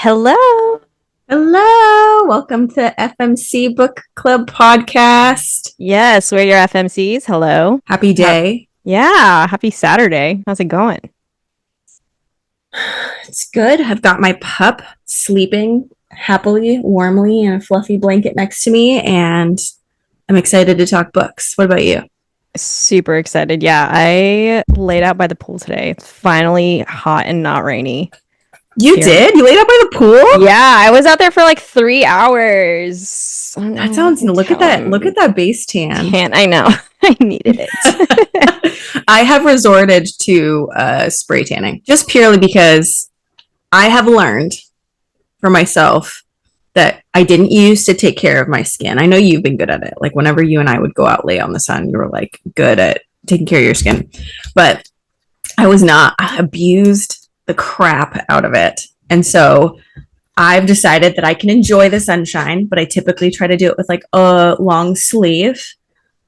Hello. Hello, welcome to FMC Book Club podcast. Yes, we're your FMCs. Hello. Happy day. Yeah, happy Saturday. How's it going? It's good. I've got my pup sleeping happily, warmly in a fluffy blanket next to me, and I'm excited to talk books. What about you? Super excited. Yeah, I laid out by the pool today. It's finally hot and not rainy. You Here. did? You laid out by the pool? Yeah, I was out there for like 3 hours. That sounds look at that base tan. I know. I needed it. I have resorted to spray tanning just purely because I have learned for myself that I didn't use to take care of my skin. I know you've been good at it. Like whenever you and I would go out lay on the sun, you were like good at taking care of your skin. But I was not. I abused the crap out of it. And so I've decided that I can enjoy the sunshine, but I typically try to do it with like a long sleeve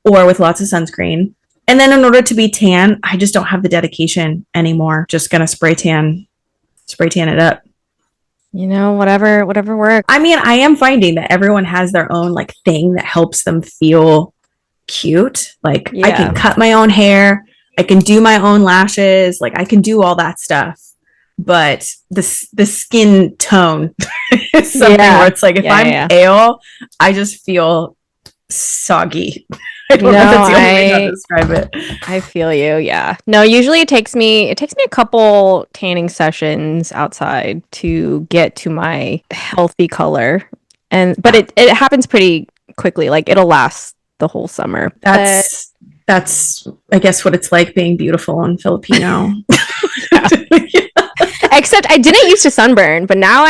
or with lots of sunscreen. And then in order to be tan, I just don't have the dedication anymore. Just gonna spray tan it up. You know, whatever works. I mean, I am finding that everyone has their own like thing that helps them feel cute. Like I can cut my own hair, I can do my own lashes, like I can do all that stuff. But the skin tone is something where it's like if I'm pale, I just feel soggy. I don't know if that's the only way to describe it. I feel you, yeah. No, usually it takes me a couple tanning sessions outside to get to my healthy color. But it happens pretty quickly. Like it'll last the whole summer. That's I guess what it's like being beautiful and Filipino. Except I didn't used to sunburn, but now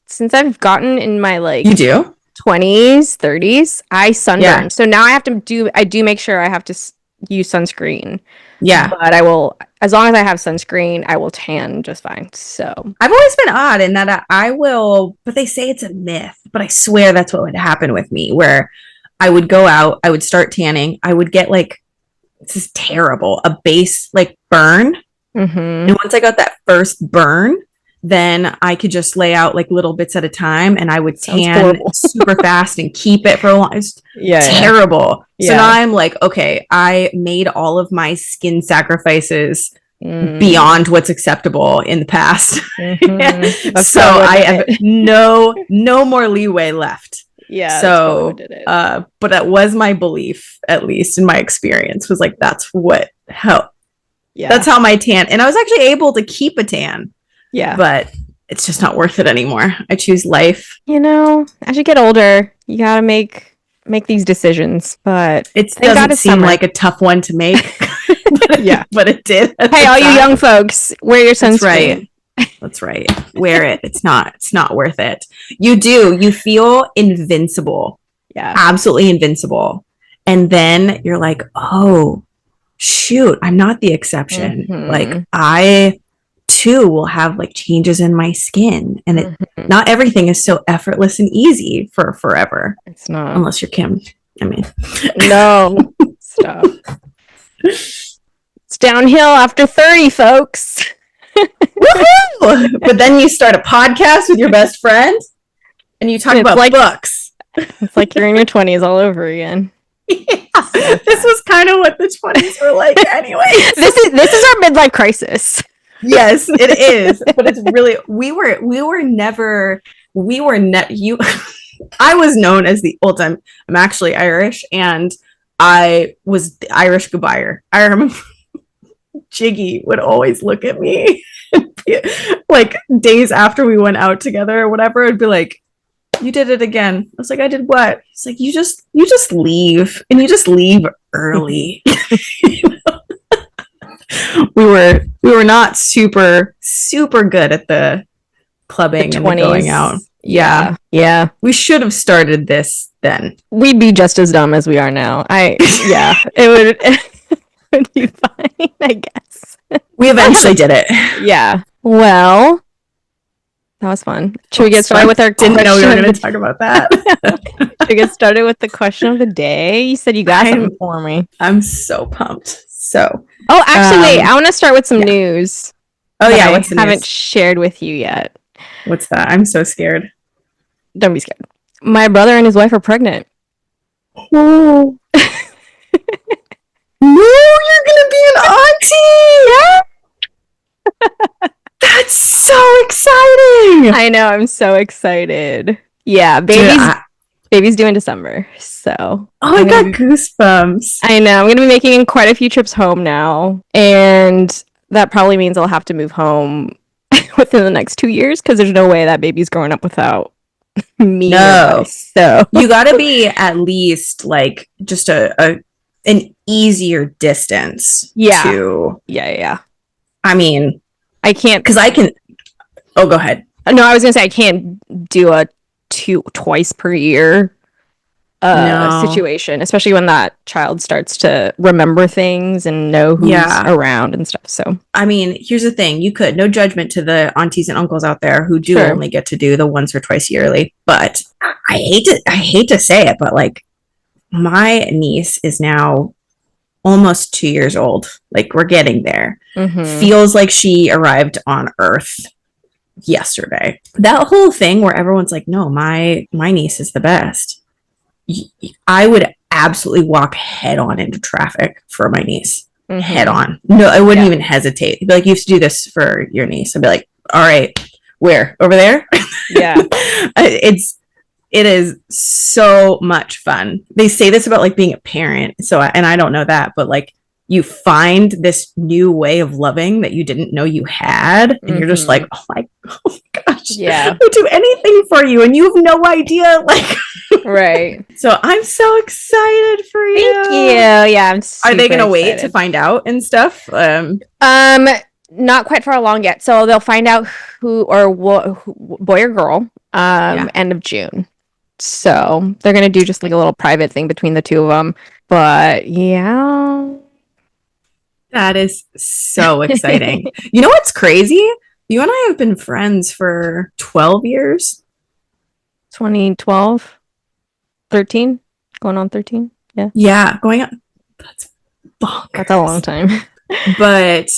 since I've gotten in my like You do? 20s, 30s, I sunburn. Yeah. So now I do make sure I have to use sunscreen. Yeah. But I will, as long as I have sunscreen, I will tan just fine. So I've always been odd in that I will, but they say it's a myth, but I swear that's what would happen with me, where I would go out, I would start tanning, I would get like, this is terrible, a base like burn. Mm-hmm. And once I got that first burn, then I could just lay out like little bits at a time and I would tan super fast and keep it for a long time. It's terrible. Yeah. So now I'm like, okay, I made all of my skin sacrifices beyond what's acceptable in the past. Mm-hmm. So I have no more leeway left. Yeah. So, but that was my belief, at least in my experience, was like, that's how my tan, and I was actually able to keep a tan. Yeah. But it's just not worth it anymore. I choose life. You know, as you get older, you gotta make these decisions. But it doesn't seem like a tough one to make. But it did. Hey, all you young folks, wear your sunscreen. That's right. Wear it. It's not worth it. You feel invincible. Yeah. Absolutely invincible. And then you're like, oh, shoot, I'm not the exception. Mm-hmm. Like I too will have like changes in my skin, and not everything is so effortless and easy for forever. It's not, unless you're Kim. I mean, no. Stop. It's downhill after 30, folks. But then you start a podcast with your best friend and you talk about books. It's like you're in your 20s all over again. Yeah. This was kind of what the 20s were like anyway. This is our midlife crisis. Yes, it is. But it's really I was known as I'm actually Irish, and I was the Irish goodbyer. I remember Jiggy would always look at me like days after we went out together or whatever, it'd be like, you did it again. I was like, I did what? He's like, you just leave, and you just leave early. We were not super good at the clubbing and the going out. Yeah. We should have started this then. We'd be just as dumb as we are now. It would be fine, I guess. We eventually did it. Yeah. Well, that was fun. Should we get started with our Didn't know we were going to talk about that. Should we get started with the question of the day? You said you got something for me. I'm so pumped. So. Oh, actually, wait. I want to start with some news. Oh, yeah. What's the news? I haven't shared with you yet. What's that? I'm so scared. Don't be scared. My brother and his wife are pregnant. Oh. No, you're gonna be an auntie. That's so exciting. I know. I'm so excited. Yeah, baby's due in December. So oh, I got goosebumps. I know. I'm gonna be making quite a few trips home now, and that probably means I'll have to move home within the next 2 years because there's no way that baby's growing up without me. No, so you got to be at least like just an easier distance. Yeah. I mean, I can't because I can. Oh, go ahead. No, I was gonna say I can't do a twice per year situation, especially when that child starts to remember things and know who's around and stuff. So, I mean, here's the thing: you could, no judgment to the aunties and uncles out there who do only get to do the once or twice yearly. But I hate to say it, but like my niece is now almost 2 years old. Like we're getting there. Feels like she arrived on Earth yesterday. That whole thing where everyone's like, no, my niece is the best. I would absolutely walk head on into traffic for my niece. Head on. No, I wouldn't even hesitate. I'd be like, you have to do this for your niece. I'd be like, all right, where? Over there? Yeah. It is so much fun. They say this about like being a parent. So, and I don't know that, but like you find this new way of loving that you didn't know you had. And you're just like, oh my gosh. Yeah. I would do anything for you. And you have no idea. Like, right. So I'm so excited for you. Thank you. Yeah. Are they going to wait to find out and stuff? Not quite far along yet. So they'll find out who or what, boy or girl, end of June. So they're going to do just like a little private thing between the two of them. But yeah. That is so exciting. You know what's crazy? You and I have been friends for 12 years. 2012, 13, going on 13. Yeah. Yeah, going on. That's bonkers. That's a long time. But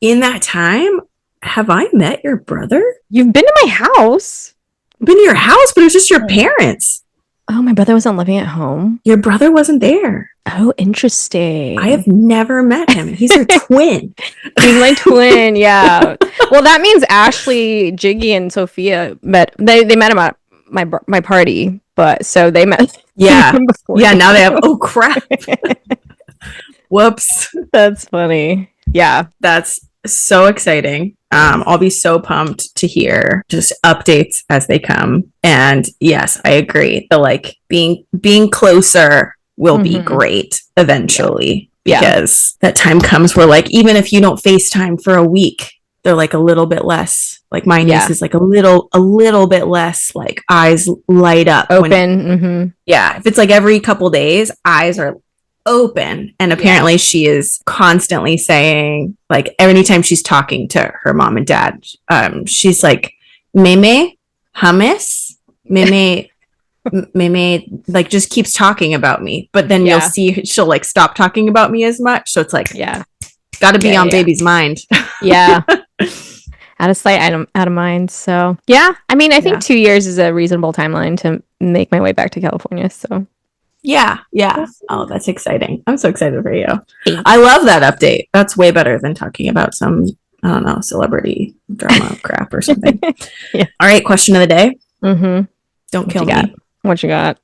in that time, have I met your brother? You've been to my house. I've been to your house, but it was just your parents. Oh, my brother wasn't living at home. Your brother wasn't there. Oh, interesting. I have never met him. He's your twin. He's my twin, yeah. Well, that means Ashley, Jiggy, and Sophia met. They met him at my party, but so they met. Yeah, yeah. Now they have. Oh crap! Whoops. That's funny. Yeah, that's so exciting. I'll be so pumped to hear just updates as they come. And yes, I agree. The like being closer will be great eventually because that time comes where like even if you don't FaceTime for a week, they're like a little bit less. Like my niece is like a little bit less like eyes light up. Open. Yeah. If it's like every couple days, eyes are open. And apparently she is constantly saying like every time she's talking to her mom and dad, she's like, Meme, hummus, Meme, Meme, like just keeps talking about me. But then you'll see she'll like stop talking about me as much. So it's like, got to be on baby's mind. Yeah. Out of sight, out of mind. So yeah, I mean, I think 2 years is a reasonable timeline to make my way back to California. So yeah. Oh, that's exciting. I'm so excited for you. I love that update. That's way better than talking about some, I don't know, celebrity drama crap or something. All right, question of the day. Don't kill me. What you got?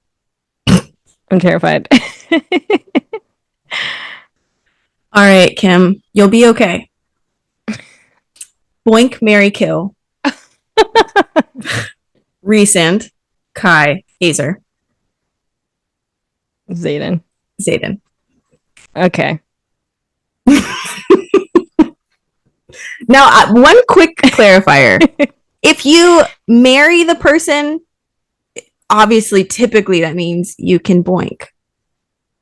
I'm terrified. All right, Kim, you'll be okay. Boink, marry, kill. Rescind, Kai, Hazer. Zayden. Okay. Now, one quick clarifier. If you marry the person, obviously, typically that means you can boink.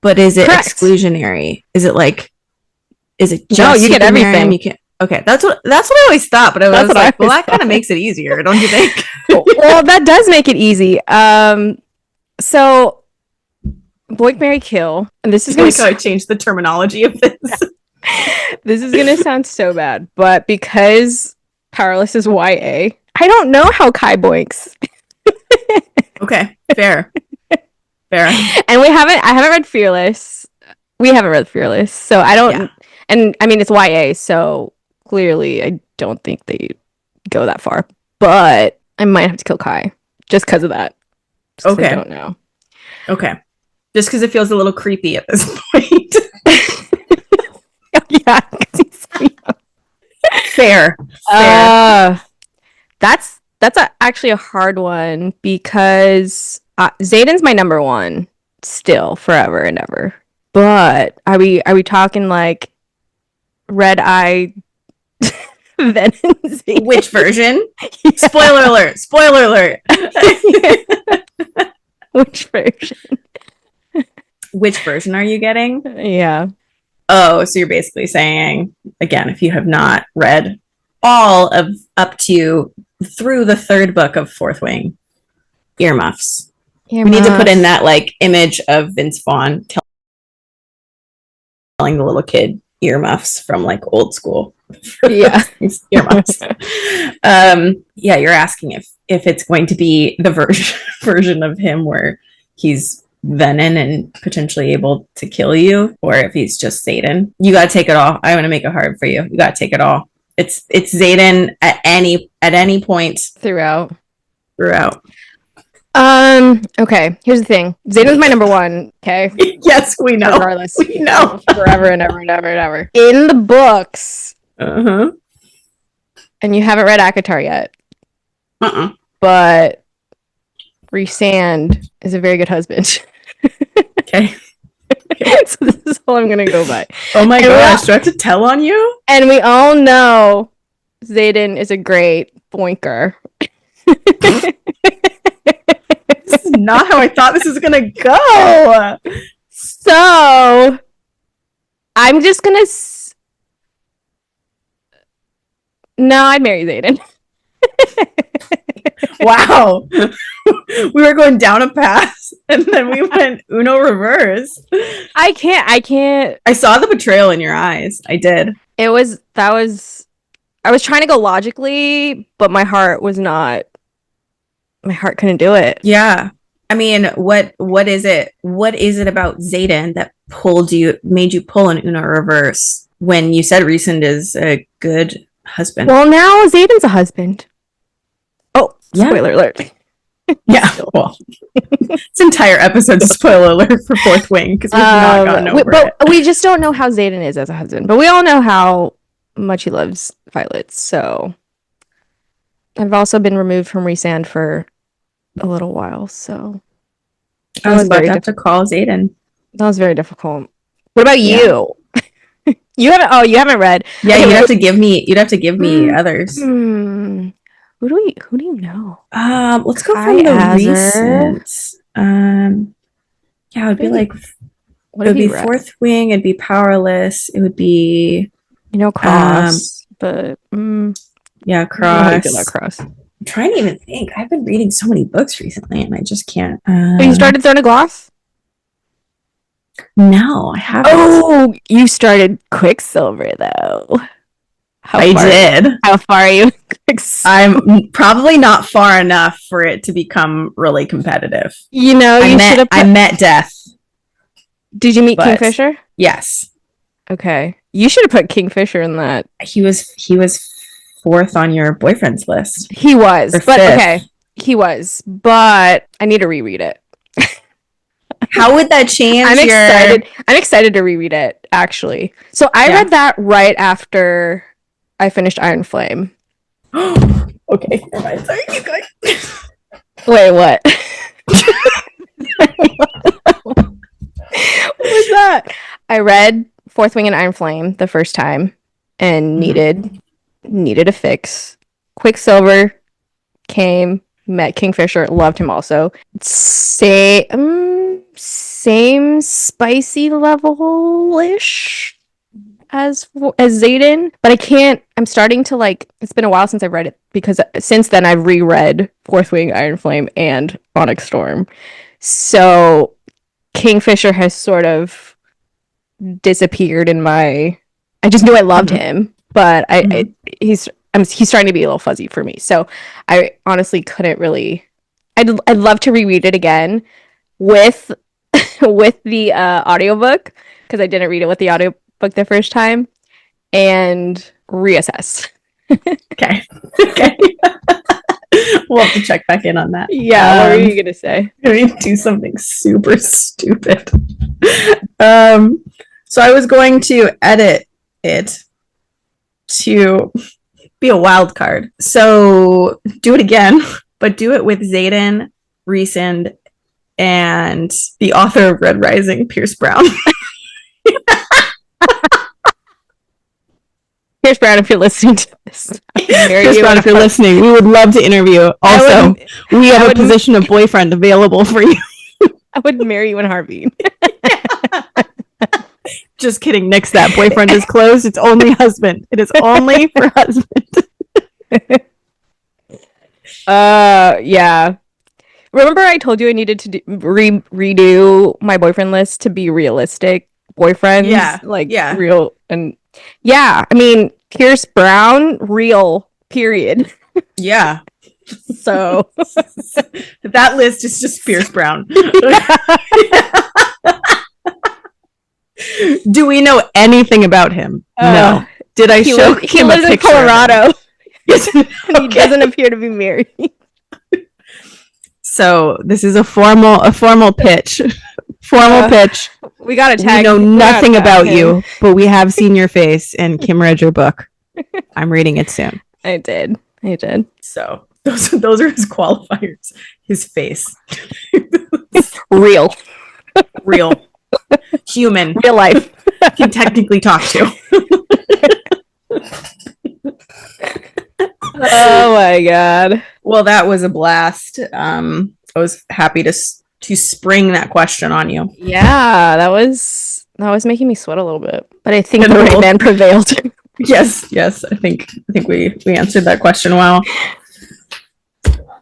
But is it exclusionary? Is it just no, you get everything. You can. Okay, that's what I always thought, but I was like, well, that kind of makes it easier, don't you think? Well, that does make it easy. So boink, marry, kill. And this is going to I changed the terminology of this. This is going to sound so bad, but because Powerless is YA, I don't know how Kai boinks. Okay, fair. Fair. And I haven't read Fearless. We haven't read Fearless, so I don't. Yeah. And I mean, it's YA, so clearly, I don't think they go that far. But I might have to kill Kai just because of that. Just 'cause I Okay. don't know. Okay. Just because it feels a little creepy at this point. Yeah, 'cause he's so young. Fair. Fair. That's actually a hard one because Zayden's my number one still, forever and ever. But are we talking like Red Eye Venom Zayden? Which version? Yeah. Spoiler alert. Spoiler alert. Which version? Which version are you getting? Yeah. Oh, so you're basically saying, again, if you have not read all of up to through the third book of Fourth Wing, earmuffs. We need to put in that like image of Vince Vaughn telling the little kid earmuffs from like old school. Yeah. Earmuffs. Yeah, you're asking if it's going to be the version of him where he's venom and potentially able to kill you, or if he's just Zayden. You gotta take it all. I want to make it hard for you. You gotta take it all. It's Zayden at any point throughout. Okay, here's the thing. Zayden's my number one, okay? Yes, we know. Regardless. We know. Forever and ever and ever and ever. In the books. Uh-huh. And you haven't read Akatar yet. But Rhysand is a very good husband. Okay. So this is all I'm gonna go by. Oh my gosh, do I have to tell on you? And we all know Zayden is a great boinker. This is not how I thought this was gonna go. So I'm just gonna no, I'd marry Zayden. Wow. We were going down a path and then we went Uno reverse. I can't. I saw the betrayal in your eyes. I did. I was trying to go logically, but my heart couldn't do it. Yeah. I mean, what is it? What is it about Zayden that made you pull an Uno reverse when you said Rhysand is a good husband? Well, now Zayden's a husband. Oh, yeah. Spoiler alert. Yeah, well, this entire episode's a spoiler alert for Fourth Wing because we've not gotten over it. We just don't know how Zayden is as a husband, but we all know how much he loves Violet. So I've also been removed from Rhysand for a little while, so I was about to have to call Zayden. That was very difficult. What about you? You haven't read. Yeah, you'd have to give me others. Who do you know? Let's go from the recent. Yeah, it would be like it would be Fourth Wing, it'd be Powerless, it would be Cross, but yeah, Cross. Cross. I'm trying to even think. I've been reading so many books recently and I just can't. You started Throne of Glass? No, I haven't. Oh, you started Quicksilver though. I did. How far are you? I'm probably not far enough for it to become really competitive. You know, I met Death. Did you meet Kingfisher? Yes. Okay. You should have put Kingfisher in that. He was fourth on your boyfriend's list. He was. But okay. He was. But I need to reread it. How would that change? I'm excited to reread it, actually. So I read that right after I finished Iron Flame. Okay. Sorry, keep going. Wait, what? What was that? I read Fourth Wing and Iron Flame the first time and needed a fix. Quicksilver came, met Kingfisher, loved him also. Same spicy level-ish as Zayden, but I'm starting to like, it's been a while since I've read it because since then I've reread Fourth Wing, Iron Flame, and Onyx Storm. So Kingfisher has sort of disappeared in my, I just knew I loved him, but he's starting to be a little fuzzy for me. So I honestly couldn't really. I'd love to reread it again with with the audiobook because I didn't read it with the audiobook the first time and reassess. Okay. Okay. We'll have to check back in on that. Yeah, what were you gonna say? I'm gonna do something super stupid. So I was going to edit it to be a wild card. So do it again, but do it with Zayden, Resend, and the author of Red Rising, Pierce Brown. Pierce Brown, if you're listening to this, Pierce Brown, if you're listening, we would love to interview. Also, we have a position of boyfriend available for you. I would marry you in a heartbeat. Just kidding. Nix that. Boyfriend is closed. It's only husband. It is only for husband. Yeah. Remember I told you I needed to redo my boyfriend list to be realistic boyfriends? Yeah. Like, real. And yeah, I mean, Pierce Brown, real, period. Yeah. So that list is just Pierce Brown. Do we know anything about him? No. Did I show him he lives in Colorado. And he doesn't appear to be married. So this is a formal pitch. Pitch. We got to tag. We know nothing about you, but we have seen your face, and Kim read your book. I'm reading it soon. I did. So those are his qualifiers. His face. Real. Human. Real life. Can technically talk to. Oh my god. Well, that was a blast. I was happy to spring that question on you. Yeah, that was making me sweat a little bit, but I think the right man prevailed. Yes. I think we answered that question well.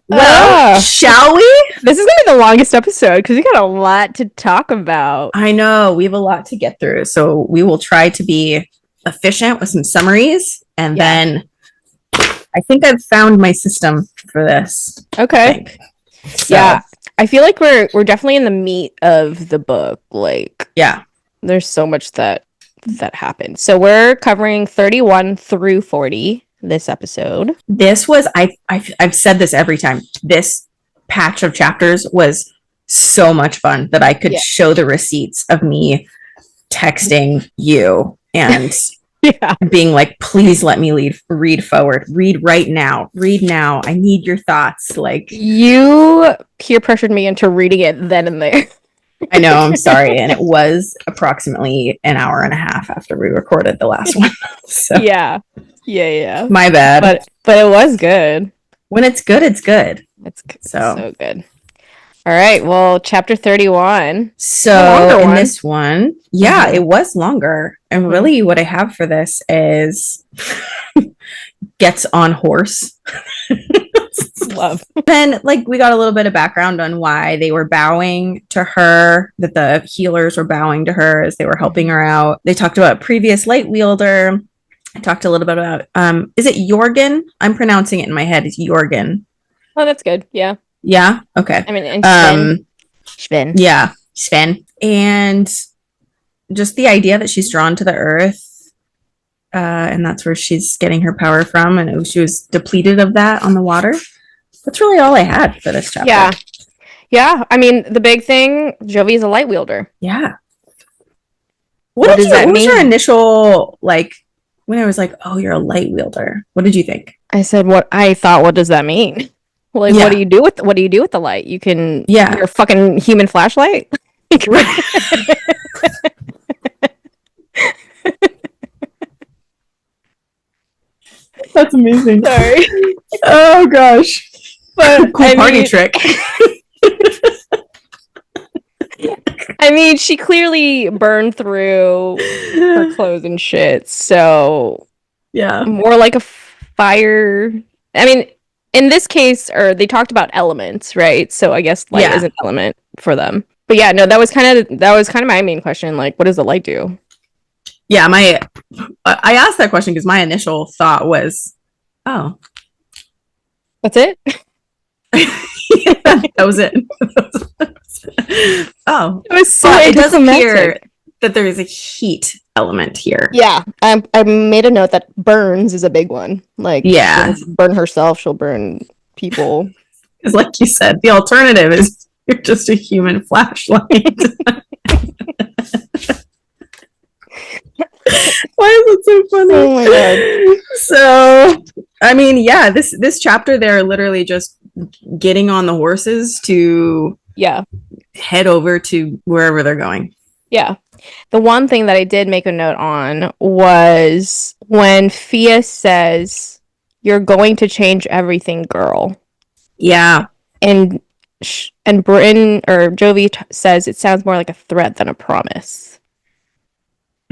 Well, shall we? This is gonna be the longest episode because we got a lot to talk about. I know we have a lot to get through, so we will try to be efficient with some summaries, and then I think I've found my system for this. Okay. So. Yeah, I feel like we're definitely in the meat of the book. Like, yeah, there's so much that happened. So we're covering 31 through 40 this episode. This was I've said this every time. This patch of chapters was so much fun that I could show the receipts of me texting you and being like, please let me read forward. Read right now. Read now. I need your thoughts. Like, you peer pressured me into reading it then and there. I know, I'm sorry. And it was approximately an hour and a half after we recorded the last one. So yeah. My bad. But it was good. When it's good, it's good. It's so good. All right. Well, chapter 31. So in this one, it was longer. And really what I have for this is gets on horse. Love. Then we got a little bit of background on why they were bowing to her, that the healers were bowing to her as they were helping her out. They talked about previous light wielder. I talked a little bit about is it Jorgen? I'm pronouncing it in my head. It's Jorgen. Oh, that's good. Yeah. Yeah. Okay. I mean, and Sven. Yeah, Sven. And just the idea that she's drawn to the earth. And that's where she's getting her power from. And she was depleted of that on the water. That's really all I had for this chapter. Yeah. I mean, the big thing, Jovi is a light wielder. Yeah. What does that mean? What was your initial, when I was like, oh, you're a light wielder? What did you think? I said, what does that mean? Like, what do you do with the light? You can, you're a fucking human flashlight. That's amazing. Sorry. Oh gosh. But cool party trick. I mean, she clearly burned through her clothes and shit. So more like a fire. I mean, in this case, or they talked about elements, right? So I guess light is an element for them. But yeah, no, that was kind of my main question. Like, what does the light do? Yeah, I asked that question because my initial thought was Oh. That's it. Yeah, that was it. Oh. It was so But it does appear anticlimactic. that there is a heat element here. Yeah, I made a note that burns is a big one. Like Yeah. she'll burn herself, she'll burn people. Because like you said, the alternative is you're just a human flashlight. Why is it so funny? Oh my god. So, I mean, yeah, this chapter, they're literally just getting on the horses to Yeah. head over to wherever they're going. Yeah. The one thing that I did make a note on was when Fia says, "You're going to change everything, girl." Yeah. And Bryn or Jovi says it sounds more like a threat than a promise.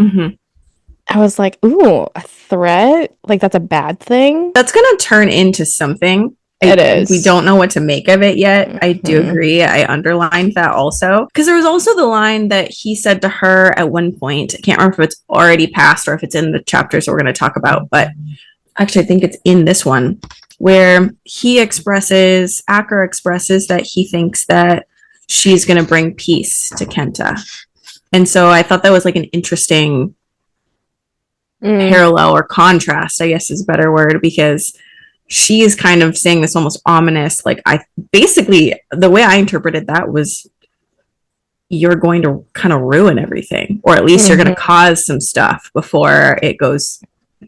Mm-hmm. I was like, ooh, a threat? Like that's a bad thing? That's going to turn into something. It is. We don't know what to make of it yet. Mm-hmm. I do agree. I underlined that also. Because there was also the line that he said to her at one point. I can't remember if it's already passed or if it's in the chapters we're going to talk about. But actually, I think it's in this one where Acker expresses that he thinks that she's going to bring peace to Kenta. And so I thought that was like an interesting parallel or contrast, I guess is a better word, because she is kind of saying this almost ominous, like basically the way I interpreted that was you're going to kind of ruin everything, or at least you're going to cause some stuff before it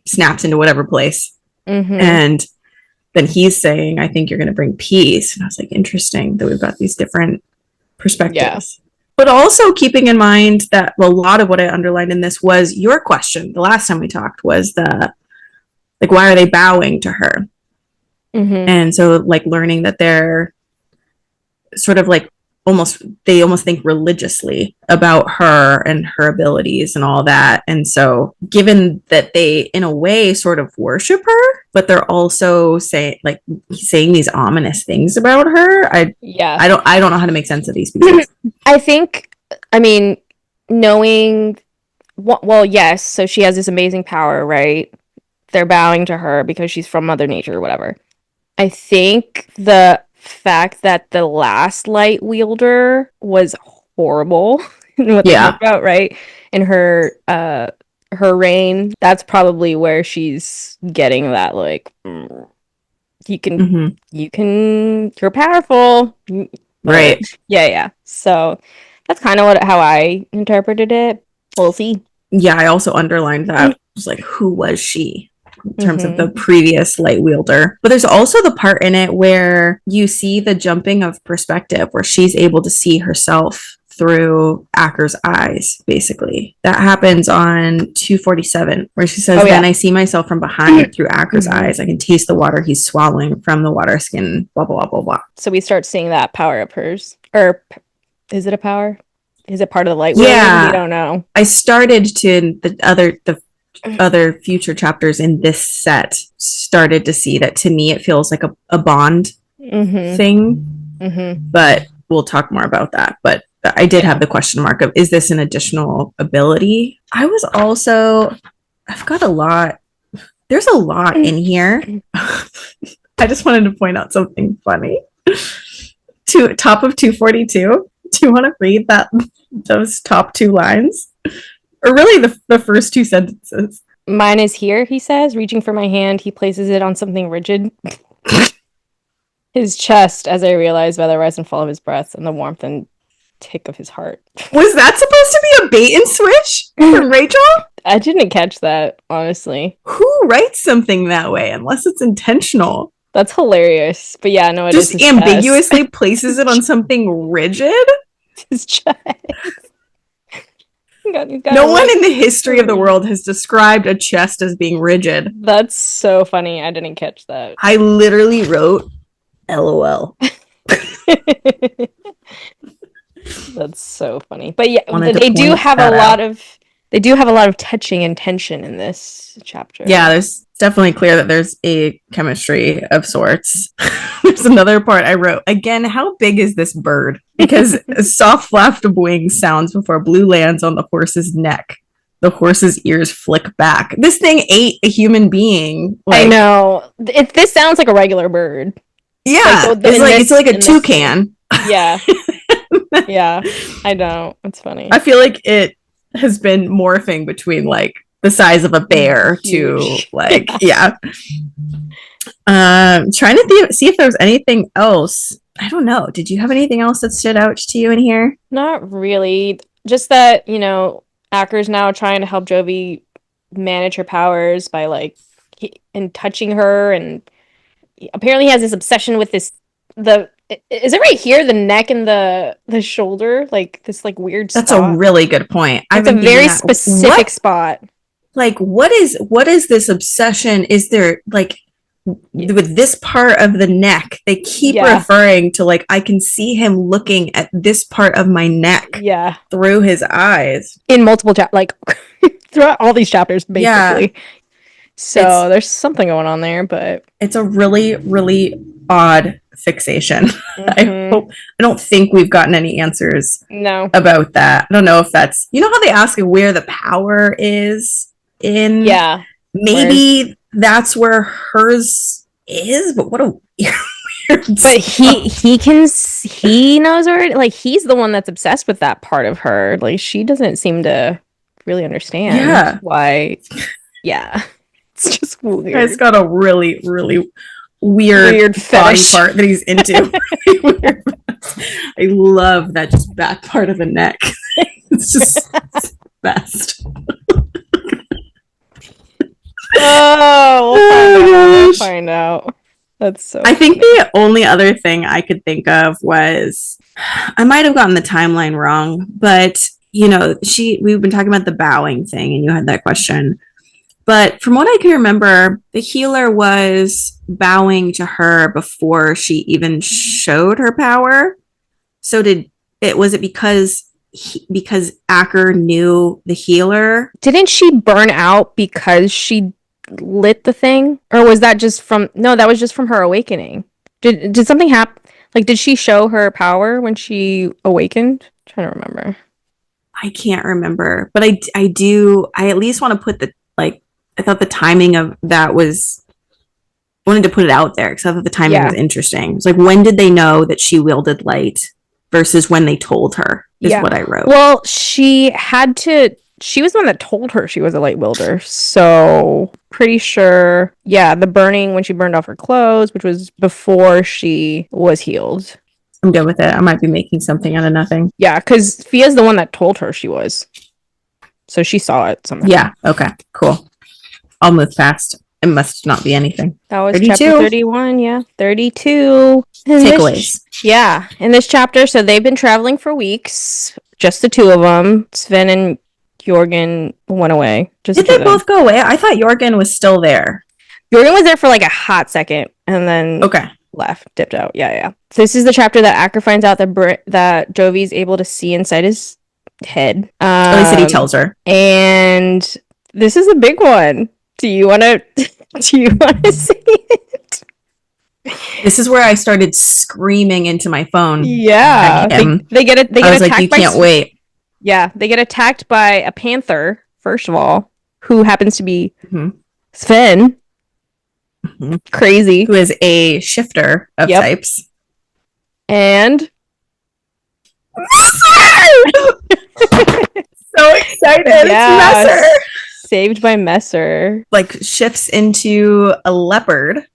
snaps into whatever place. And then he's saying, I think you're going to bring peace. And I was like, interesting that we've got these different perspectives. Yeah. But also keeping in mind that a lot of what I underlined in this was your question the last time we talked was why are they bowing to her? And so like learning that they're sort of like they almost think religiously about her and her abilities and all that. And so given that they in a way sort of worship her, but they're also saying these ominous things about her. I don't know how to make sense of these pieces. I think, I mean, knowing, well, yes, so she has this amazing power, right? They're bowing to her because she's from Mother Nature or whatever. I think the fact that the last light wielder was horrible in what they talked about, right? In her reign, that's probably where she's getting that, like, you're powerful. Right. Yeah. So that's kind of how I interpreted it. We'll see. Yeah, I also underlined that. It was like, who was she? In terms of the previous light wielder. But there's also the part in it where you see the jumping of perspective where she's able to see herself through Acker's eyes, basically. That happens on 247, where she says, then I see myself from behind through Acker's eyes. I can taste the water he's swallowing from the water skin, blah, blah, blah, blah, blah. So we start seeing that power of hers. Or is it a power? Is it part of the light wielder? Yeah. We don't know. I started to the other future chapters in this set started to see that. To me it feels like a bond thing, but we'll talk more about that. But I did have the question mark of, is this an additional ability? I've got a lot, there's a lot in here. I just wanted to point out something funny. Top of 242, do you want to read those top two lines? Or really the first two sentences. Mine is here, he says, reaching for my hand. He places it on something rigid. His chest, as I realized by the rise and fall of his breath and the warmth and tick of his heart. Was that supposed to be a bait and switch for Rachel? I didn't catch that, honestly. Who writes something that way, unless it's intentional? That's hilarious. But yeah, no, it just is ambiguously places it on something rigid? His chest. No one in the history of the world has described a chest as being rigid. That's so funny. I didn't catch that. I literally wrote LOL. That's so funny. But yeah, they do have a lot of touching and tension in this chapter. Yeah, there's definitely clear that there's a chemistry of sorts. There's another part I wrote. Again, how big is this bird? Because a soft flap of wings sounds before Blue lands on the horse's neck. the horse's ears flick back. This thing ate a human being. I know. This sounds like a regular bird. Yeah, it's like a toucan. Yeah. Yeah, I know. It's funny. I feel like it has been morphing between like the size of a bear to like trying to see if there was anything else. I don't know. Did you have anything else that stood out to you in here? Not really. Just that, Acker's now trying to help Jovi manage her powers by like and touching her, and apparently he has this obsession with is it right here, the neck and the shoulder, like this like weird spot. That's a really good point. It's a very specific spot. Like what is this obsession? Is there like with this part of the neck, they keep referring to like I can see him looking at this part of my neck through his eyes in multiple chapters, like throughout all these chapters basically. So there's something going on there, but it's a really, really odd fixation. I don't think we've gotten any answers about that. I don't know if that's, how they ask where the power is in. Yeah. Maybe that's where hers is, but what a weird but he knows her, like he's the one that's obsessed with that part of her. Like she doesn't seem to really understand why. Yeah. It's just weird. He's got a really, really weird body part that he's into. I love that just back part of the neck. It's just best. We'll find out. That's so I think the only other thing I could think of was I might have gotten the timeline wrong, but we've been talking about the bowing thing and you had that question. But from what I can remember, the healer was bowing to her before she even showed her power. So was it because Acker knew the healer? Didn't she burn out because she lit the thing? Or was that just that was just from her awakening? Did something happen? Like, did she show her power when she awakened? I'm trying to remember. I can't remember, but I at least want to put I thought the timing of that was, I wanted to put it out there because I thought the timing was interesting. It's like, when did they know that she wielded light versus when they told her is what I wrote. Well, she was the one that told her she was a light wielder. So pretty sure, the burning when she burned off her clothes, which was before she was healed. I'm good with it. I might be making something out of nothing. Yeah, because Fia's the one that told her she was. So she saw it somehow. Yeah, okay, cool. I'll move fast. It must not be anything. That was 32. Chapter 31, 32. Takeaways. In this chapter, so they've been traveling for weeks. Just the two of them. Sven and Jorgen went away. Did they both go away? I thought Jorgen was still there. Jorgen was there for like a hot second and then dipped out. Yeah. So this is the chapter that Acker finds out that Jovi's able to see inside his head. At least he tells her. And this is a big one. Do you want to see it? This is where I started screaming into my phone. Yeah. They get attacked like, you can't wait. Yeah, they get attacked by a panther, first of all, who happens to be Sven. Crazy. Who is a shifter of types. And so excited. It's Messer. Saved by Messer. Like shifts into a leopard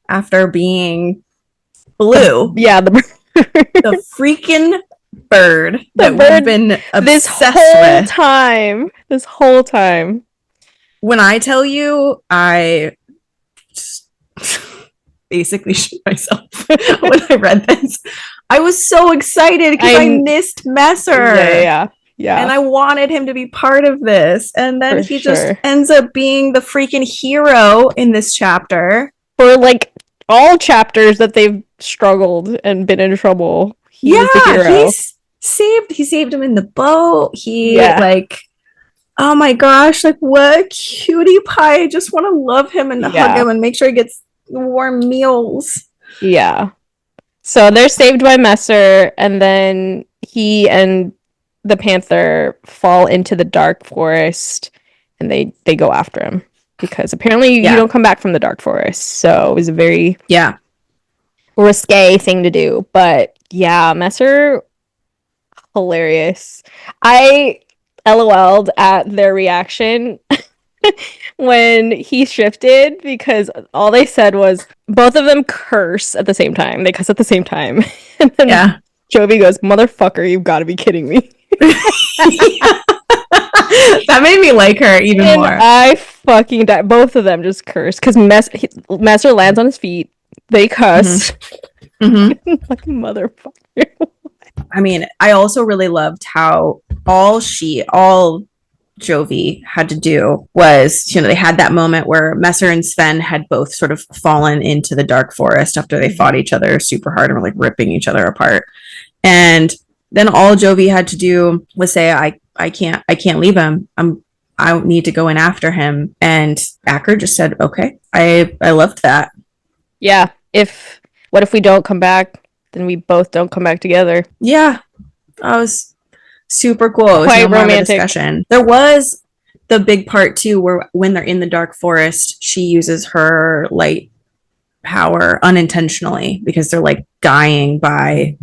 after being blue. The freaking bird that we've been obsessed with this whole time. When I tell you, I just basically shit myself when I read this. I was so excited because I missed Messer. Yeah. And I wanted him to be part of this. And then he just ends up being the freaking hero in this chapter. For like all chapters that they've struggled and been in trouble. He was the hero. He saved him in the boat. Oh my gosh, like what cutie pie. I just want to love him and hug him and make sure he gets warm meals. Yeah. So they're saved by Messer, and then he and the panther fall into the dark forest, and they go after him because apparently you don't come back from the dark forest. So it was a very risque thing to do. But yeah, Messer, hilarious. I LOL'd at their reaction when he shifted because all they said was both of them curse at the same time. They cuss at the same time. And then Jovi goes, "Motherfucker, you've got to be kidding me." That made me like her even more. I fucking died. Both of them just curse because Messer lands on his feet. They cuss. Like motherfucker. I mean, I also really loved how all Jovi had to do was, they had that moment where Messer and Sven had both sort of fallen into the dark forest after they fought each other super hard and were like ripping each other apart. And then all Jovi had to do was say, I can't leave him. I need to go in after him. And Acker just said, okay. I loved that. Yeah. What if we don't come back? Then we both don't come back together. Yeah. That was super cool. It was quite romantic discussion. There was the big part too where when they're in the dark forest, she uses her light power unintentionally because they're like dying by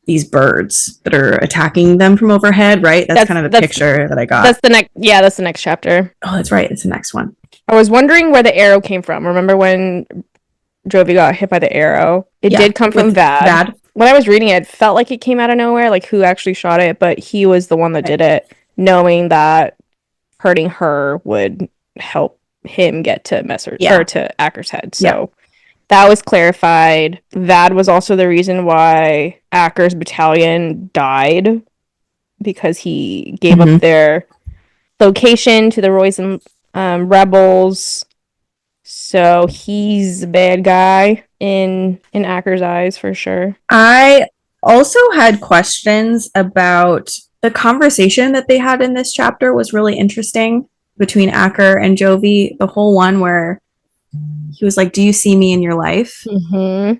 these birds that are attacking them from overhead, right? That's kind of the picture that I got. That's the next chapter. Oh, that's right. It's the next one. I was wondering where the arrow came from. Remember when Jovi got hit by the arrow? It did come from Vad. When I was reading it, it felt like it came out of nowhere, like who actually shot it, but he was the one that did it, knowing that hurting her would help him get to or to Acker's head. So that was clarified. That was also the reason why Acker's battalion died, because he gave up their location to the Royson rebels. So he's a bad guy in Acker's eyes for sure. I also had questions about the conversation that they had in this chapter. Was really interesting between Acker and Jovi. The whole one where he was like, "Do you see me in your life?" And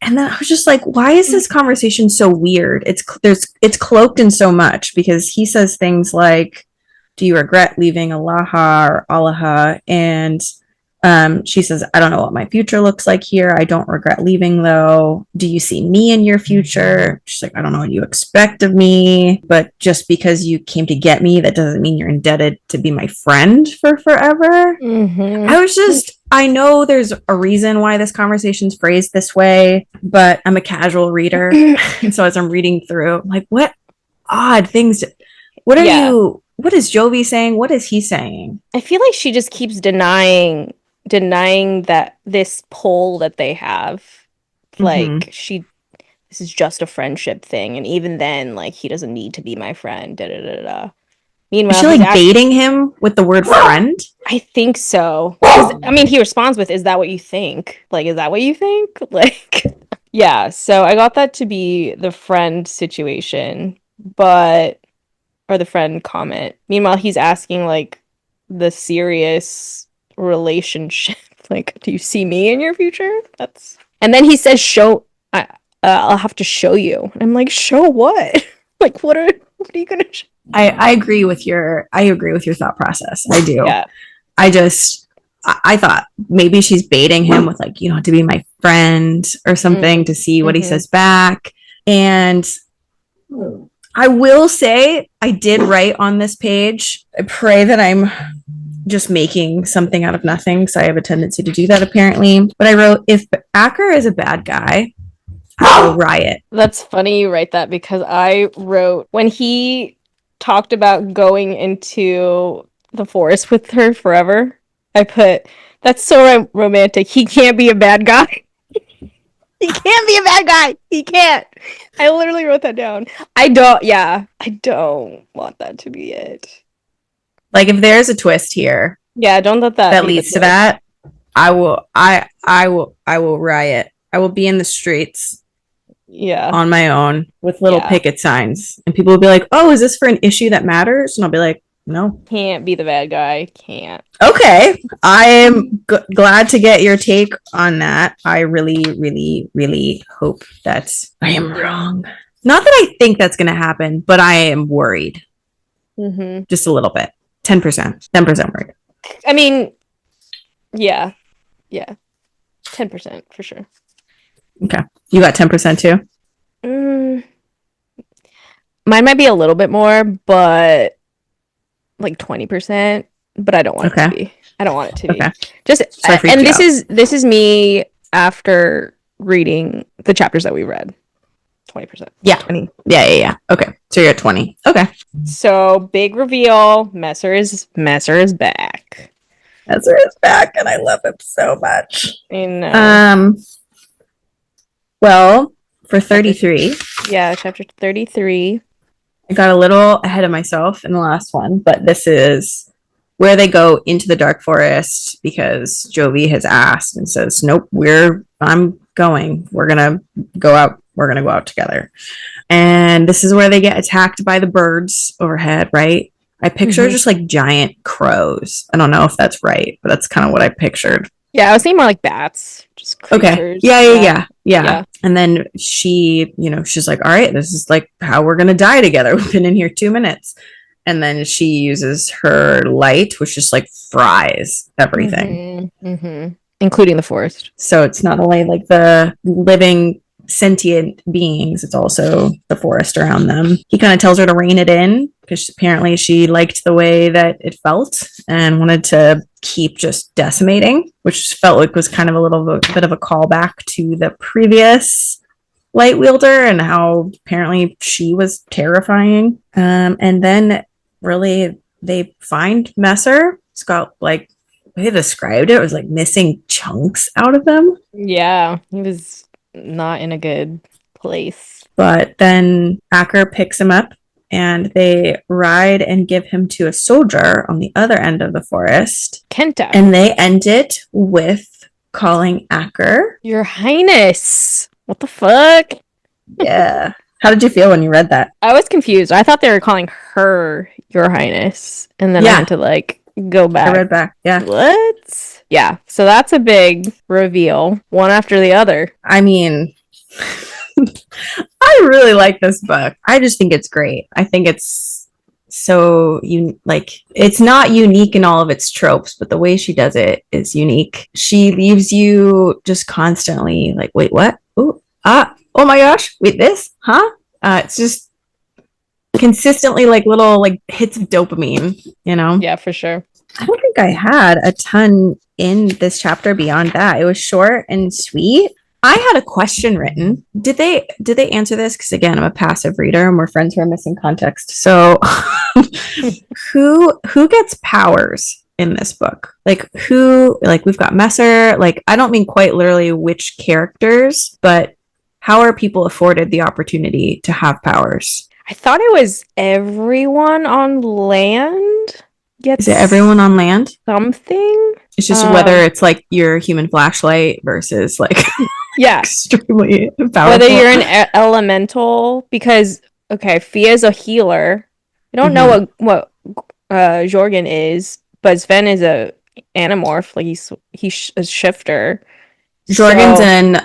then I was just like, "Why is this conversation so weird?" It's cloaked in so much because he says things like, "Do you regret leaving Alaha or Alaha?" And she says, "I don't know what my future looks like here. I don't regret leaving though. Do you see me in your future?" She's like, "I don't know what you expect of me, but just because you came to get me, that doesn't mean you're indebted to be my friend for forever." I know there's a reason why this conversation's phrased this way, but I'm a casual reader. And so as I'm reading through, I'm like, what odd things, what is Jovi saying? What is he saying? I feel like she just keeps denying that this pull that they have, like this is just a friendship thing, and even then, like, he doesn't need to be my friend. Meanwhile, is she like baiting him with the word friend? I think so. I mean, he responds with, "Is that what you think? Like, is that what you think?" Like, yeah. So I got that to be the friend situation, or the friend comment. Meanwhile, he's asking like the serious relationship, like, "Do you see me in your future?" And then he says, I'll have to show you." And I'm like, "Show what?" Like, what are you gonna show? I agree with your thought process. I do. Yeah. I thought maybe she's baiting him with like, you know, to be my friend or something to see what he says back. And I will say I did write on this page. I pray that I'm just making something out of nothing, because I have a tendency to do that apparently. But I wrote, if Acker is a bad guy, I will riot. That's funny you write that, because I wrote when he talked about going into the forest with her forever, I put, "That's so romantic. He can't be a bad guy." He can't be a bad guy. He can't. I literally wrote that down. I don't want that to be it. Like, if there's a twist here, don't let that leads to that, I will riot. I will be in the streets on my own with little picket signs, and people will be like, "Oh, is this for an issue that matters?" And I'll be like, "No, can't be the bad guy. Can't." Okay, I am glad to get your take on that. I really, really, really hope that I am wrong. Not that I think that's going to happen, but I am worried Mm-hmm. just a little bit. 10%. 10% worried. I mean, yeah, yeah, 10% for sure. Okay. You got 10% too? Mm, mine might be a little bit more, but like 20%. But I don't want it to Okay. be. I don't want it to Okay. be. Just So I freaked and you out. this is me after reading the chapters that we read. 20%. Yeah. 20. Yeah. Okay. So you're at 20. Okay. So big reveal. Messer is back. Ezra is back and I love him so much. I know. Um, well, for 33, Yeah, chapter 33. I got a little ahead of myself in the last one, but this is where they go into the dark forest because Jovi has asked and says, "Nope, I'm going. We're gonna go out. We're gonna go out together." And this is where they get attacked by the birds overhead, right? I picture just like giant crows. I don't know if that's right, but that's kind of what I pictured. Yeah, I was thinking more like bats, just Okay. creatures. Yeah. And then she's like, all right, this is like how we're going to die together. We've been in here 2 minutes. And then she uses her light, which just like fries everything. Including the forest. So it's not only like the living sentient beings, it's also the forest around them. He kind of tells her to rein it in because apparently she liked the way that it felt and wanted to keep just decimating, which felt like was kind of a bit of a callback to the previous light wielder and how apparently she was terrifying. And then really they find Messer. It's got like they described it was like missing chunks out of them. Yeah, he was not in a good place. But then Acker picks him up and they ride and give him to a soldier on the other end of the forest. Kenta. And they end it with calling Acker Your Highness. What the fuck? Yeah. How did you feel when you read that? I was confused. I thought they were calling her Your Highness. And then I had to like go back. I read back. Yeah. What? Yeah. So that's a big reveal, one after the other. I mean, I really like this book. I just think it's great. I think it's so it's not unique in all of its tropes, but the way she does it is unique. She leaves you just constantly like, wait, what? Ooh, oh my gosh, wait, this? Huh? It's just consistently like little like hits of dopamine, you know? Yeah, for sure. I don't think I had a ton in this chapter beyond that. It was short and sweet. I had a question written. Did they answer this? Because again, I'm a passive reader and we're friends who are missing context. So who gets powers in this book? Like we've got Messer, like I don't mean quite literally which characters, but how are people afforded the opportunity to have powers? I thought it was everyone on land gets Is it everyone on land? something? It's just whether it's like your human flashlight versus like extremely powerful. Whether you're an elemental, because okay, Fia's a healer. I don't know what Jorgen is, but Sven is a animorph. Like he's a shifter. Jorgen's an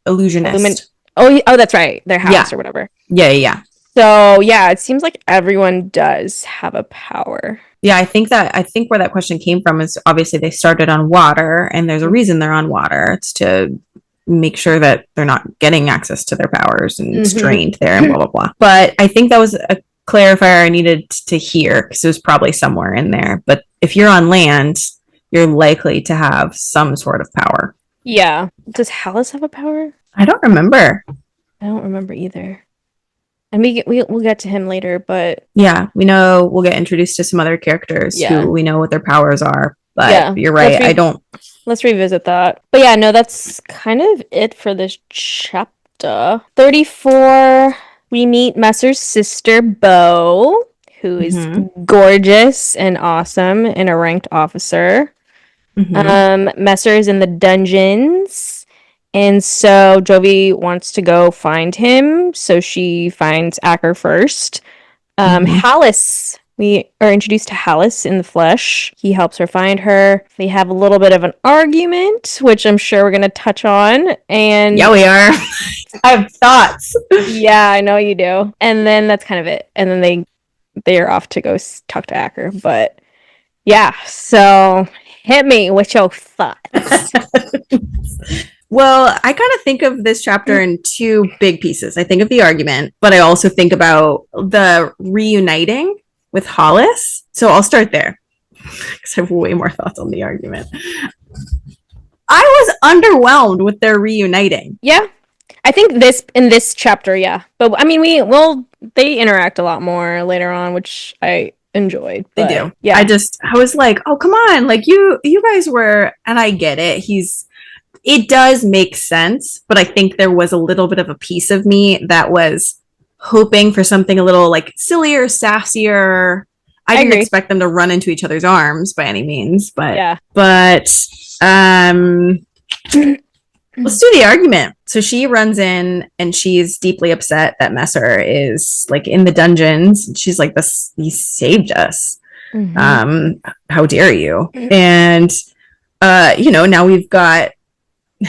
illusionist. Oh, that's right. Their house or whatever. Yeah. So yeah, it seems like everyone does have a power. Yeah, I think where that question came from is obviously they started on water, and there's a reason they're on water. It's to make sure that they're not getting access to their powers and it's drained there and blah blah blah. But I think that was a clarifier I needed to hear because it was probably somewhere in there. But if you're on land, you're likely to have some sort of power. Yeah. Does Hallis have a power? I don't remember. I don't remember either. And we'll get to him later, but yeah, we know we'll get introduced to some other characters who we know what their powers are. But you're right. Let's revisit that. But yeah, no, that's kind of it for this chapter. 34, we meet Messer's sister, Bo, who is gorgeous and awesome and a ranked officer. Messer is in the dungeons. And so Jovi wants to go find him. So she finds Acker first. Hallis. we are introduced to Hallis in the flesh. He helps her find her. They have a little bit of an argument, which I'm sure we're going to touch on. And yeah, we are. I have thoughts. yeah, I know you do. And then that's kind of it. And then they are off to go talk to Acker. But yeah, so hit me with your thoughts. Well, I kind of think of this chapter in two big pieces. I think of the argument, but I also think about the reuniting with Hollis. So I'll start there because I have way more thoughts on the argument. I was underwhelmed with their reuniting. Yeah, I think in this chapter, yeah. But I mean, they interact a lot more later on, which I enjoyed. They do. Yeah. I was like, oh, come on. Like you guys were, and I get it. It does make sense, but I think there was a little bit of a piece of me that was hoping for something a little like sillier, sassier. I didn't expect them to run into each other's arms by any means, but yeah. But let's do the argument. So she runs in and she's deeply upset that Messer is like in the dungeons. She's like, "This, he saved us. How dare you?" And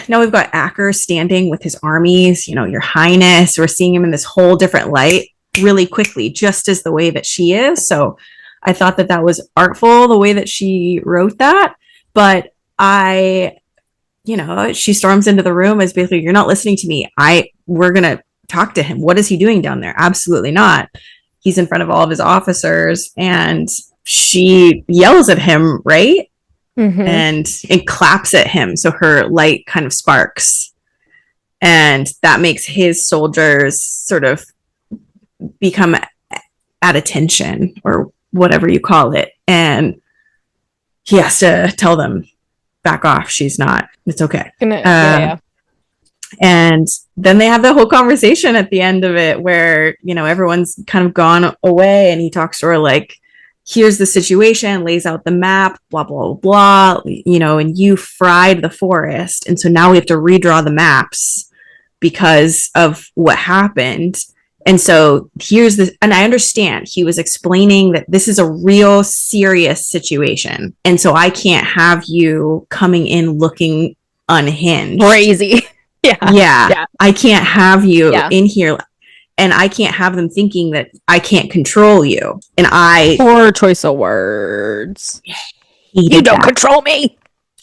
now we've got Acker standing with his armies, your highness. We're seeing him in this whole different light really quickly, just as the way that she is. So I thought that was artful, the way that she wrote that. But she storms into the room as basically, "You're not listening to me. We're going to talk to him. What is he doing down there?" Absolutely not. He's in front of all of his officers and she yells at him, right? And claps at him, so her light kind of sparks, and that makes his soldiers sort of become at attention, or whatever you call it, and he has to tell them, "Back off, she's not, it's okay." Yeah. And then they have the whole conversation at the end of it where everyone's kind of gone away, and he talks to her like, "Here's the situation," lays out the map, blah, blah, blah, and you fried the forest. And so now we have to redraw the maps because of what happened. And so and I understand he was explaining that this is a real serious situation. And so I can't have you coming in looking unhinged. Crazy. Yeah. I can't have you in here. And I can't have them thinking that I can't control you. And poor choice of words. You don't control me.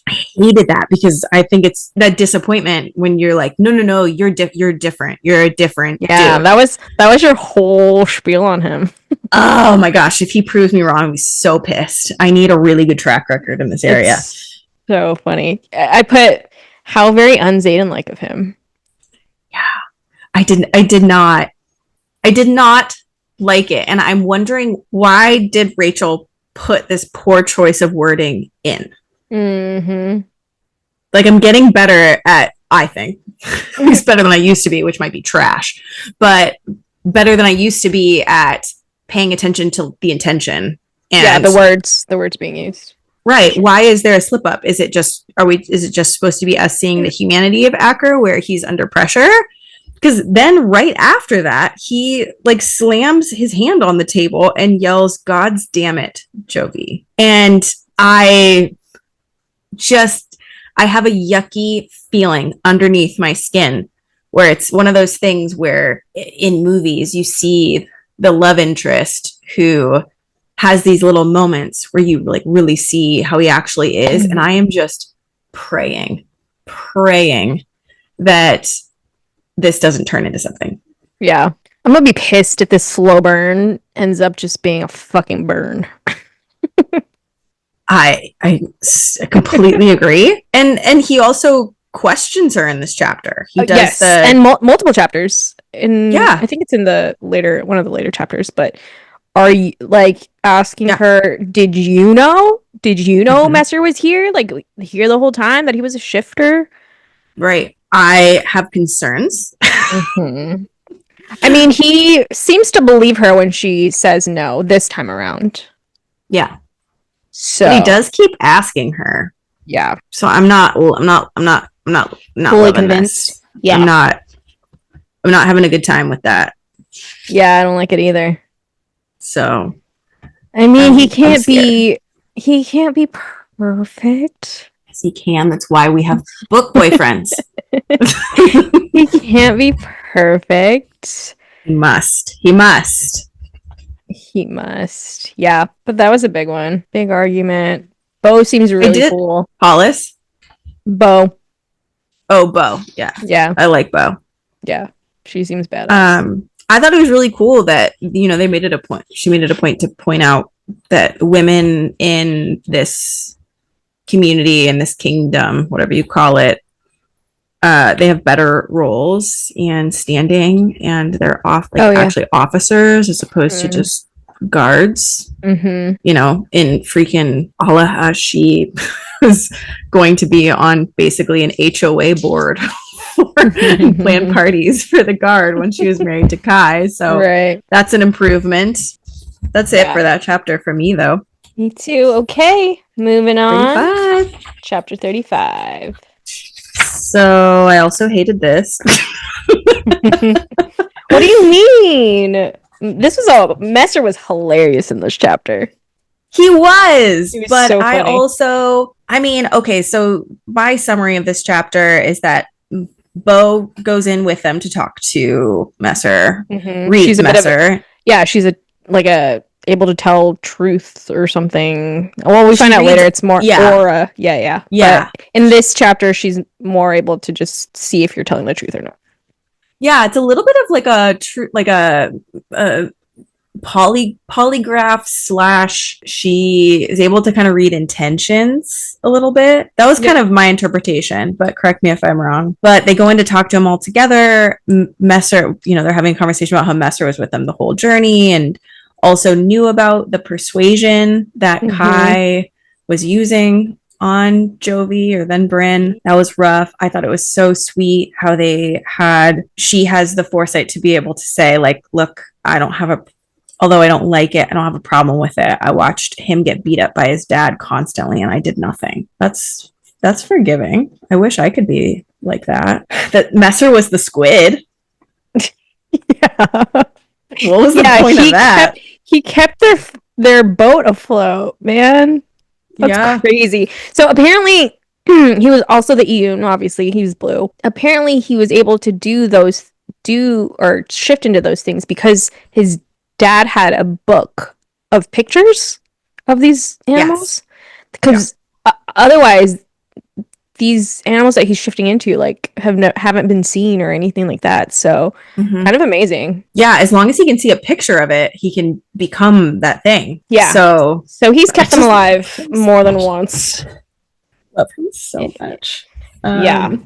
I hated that because I think it's that disappointment when you're like, no, you're different. You're a different. Yeah, dude. That was your whole spiel on him. Oh my gosh. If he proves me wrong, I'll be so pissed. I need a really good track record in this area. It's so funny. I put how very un-Zayden-like of him. Yeah. I did not like it. And I'm wondering, why did Rachel put this poor choice of wording in? Like, I'm getting better at, I think, at least better than I used to be, which might be trash, but better than I used to be at paying attention to the intention. And the words being used. Right. Why is there a slip up? Is it just supposed to be us seeing the humanity of Acker where he's under pressure? Because then right after that, he like slams his hand on the table and yells, "God's damn it, Jovi." And I have a yucky feeling underneath my skin where it's one of those things where in movies you see the love interest who has these little moments where you like really see how he actually is. And I am just praying that this doesn't turn into something. Yeah. I'm gonna be pissed if this slow burn ends up just being a fucking burn. I completely agree. And he also questions her in this chapter. He does and multiple chapters. I think it's in one of the later chapters, but are you like asking her, did you know Messer was here? Like here the whole time that he was a shifter? Right. I have concerns. I mean, he seems to believe her when she says no this time around. Yeah. So but he does keep asking her. Yeah. So I'm not fully convinced. This. Yeah. I'm not having a good time with that. Yeah, I don't like it either. So I mean, I'm scared. he can't be perfect. Yes, he can. That's why we have book boyfriends. He can't be perfect. He must. He must. He must. Yeah, but that was a big one. Big argument. Bo seems I really did. cool. Hollis. Bo. Oh, Bo. Yeah, Yeah. I like Bo. Yeah. She seems badass. I thought it was really cool that they made it a point. She made it a point to point out that women in this community, in this kingdom, whatever you call it, they have better roles and standing, and they're Oh yeah. actually officers as opposed to Mm. just guards. Mm-hmm. In freaking Allah, she was going to be on basically an HOA board for planned parties for the guard when she was married to Kai. So Right. that's an improvement. That's it Yeah. for that chapter for me, though. Me too. Okay. Moving on. 35. Chapter 35. So I also hated this. What do you mean? This was all Messer was hilarious in this chapter. He was, He was but so I funny. also, I mean, okay, so my summary of this chapter is that Bo goes in with them to talk to Messer, reads She's a bit of Messer. yeah, she's a able to tell truth or something. Well, we She find out reads- later it's more yeah. aura. Yeah. Yeah. But in this chapter, she's more able to just see if you're telling the truth or not. Yeah, it's a little bit of like a polygraph slash she is able to kind of read intentions a little bit. That was kind of my interpretation, but correct me if I'm wrong. But they go in to talk to him all together. Messer, they're having a conversation about how Messer was with them the whole journey and also knew about the persuasion that Kai was using on Jovi or then Bryn. That was rough. I thought it was so sweet how she has the foresight to be able to say, like, look, although I don't like it, I don't have a problem with it. I watched him get beat up by his dad constantly and I did nothing. That's forgiving. I wish I could be like that. That Messer was the squid. Yeah. What was the point of that? He kept their boat afloat, man. That's crazy. So apparently he was also the Eun, obviously he was blue. Apparently he was able to do or shift into those things because his dad had a book of pictures of these animals. Because otherwise these animals that he's shifting into like haven't been seen or anything like that. So kind of amazing. Yeah, as long as he can see a picture of it, he can become that thing. Yeah. So he's kept them alive more than once. Love him so much. Yeah.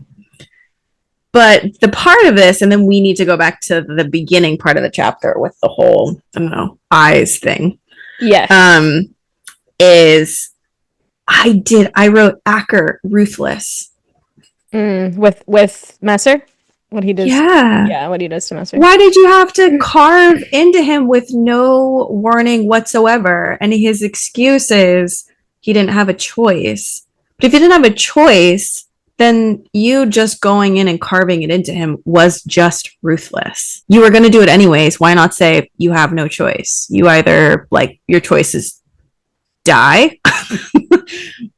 But the part of this, and then we need to go back to the beginning part of the chapter with the whole, I don't know, eyes thing. Yes. Is I wrote Acker ruthless. With Messer? What he does. Yeah, what he does to Messer. Why did you have to carve into him with no warning whatsoever? And his excuse is he didn't have a choice. But if he didn't have a choice, then you just going in and carving it into him was just ruthless. You were going to do it anyways. Why not say you have no choice? You either, like, your choice is die,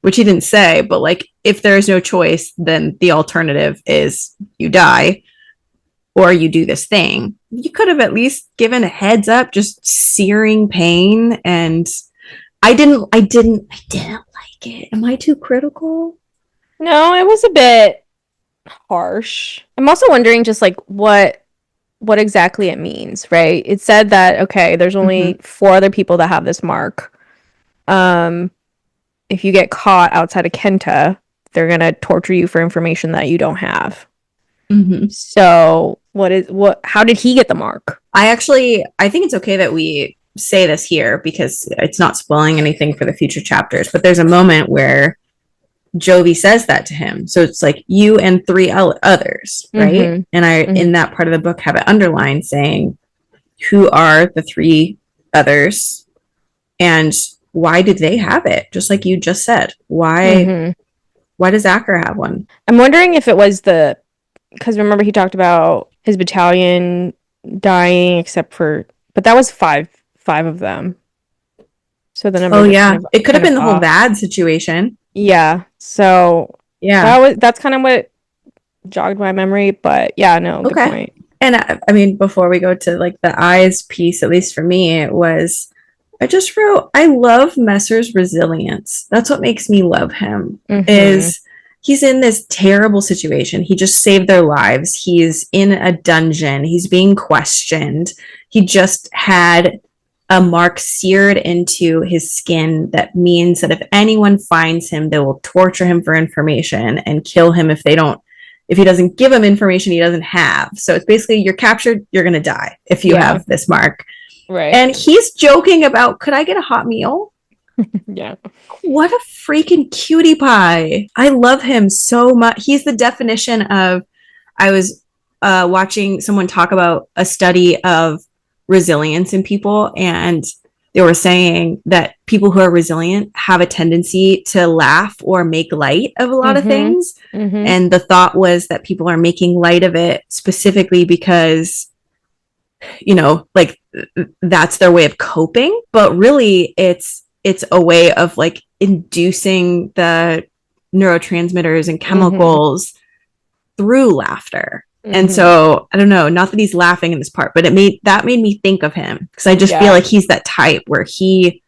which he didn't say, but like, if there is no choice, then the alternative is you die or you do this thing. You could have at least given a heads up, just searing pain. And I didn't like it. Am I too critical? No, it was a bit harsh. I'm also wondering just like what exactly it means, right? It said that, okay, there's only 4 other people that have this mark. If you get caught outside of Kenta, they're gonna torture you for information that you don't have. So how did he get the mark? I think it's okay that we say this here because it's not spoiling anything for the future chapters, but there's a moment where Jovi says that to him. So it's like you and 3 others, right? And I in that part of the book have it underlined saying who are the 3 others and why did they have it? Just like you just said. Why does Acker have one? I'm wondering if it was because remember he talked about his battalion dying but that was five of them. So the Oh numbers are yeah, it could have kind of been the whole off. VAD situation. Yeah. So Yeah. that's kind of what jogged my memory, but yeah, no, good Okay. point. And I mean, before we go to like the eyes piece, at least for me, it was I just wrote, I love Messer's resilience. That's what makes me love him. Mm-hmm. Is he's in this terrible situation. He just saved their lives. He's in a dungeon. He's being questioned. He just had a mark seared into his skin that means that if anyone finds him, they will torture him for information and kill him if he doesn't give him information he doesn't have. So it's basically you're captured, you're going to die if you Yeah. have this mark. Right. And he's joking about, could I get a hot meal? Yeah. What a freaking cutie pie. I love him so much. He's the definition of, I was watching someone talk about a study of resilience in people, and they were saying that people who are resilient have a tendency to laugh or make light of a lot of Mm-hmm. things. Mm-hmm. And the thought was that people are making light of it specifically because, like that's their way of coping. But really, it's a way of like inducing the neurotransmitters and chemicals through laughter. And so I don't know, not that he's laughing in this part, but it made me think of him because I just feel like he's that type where he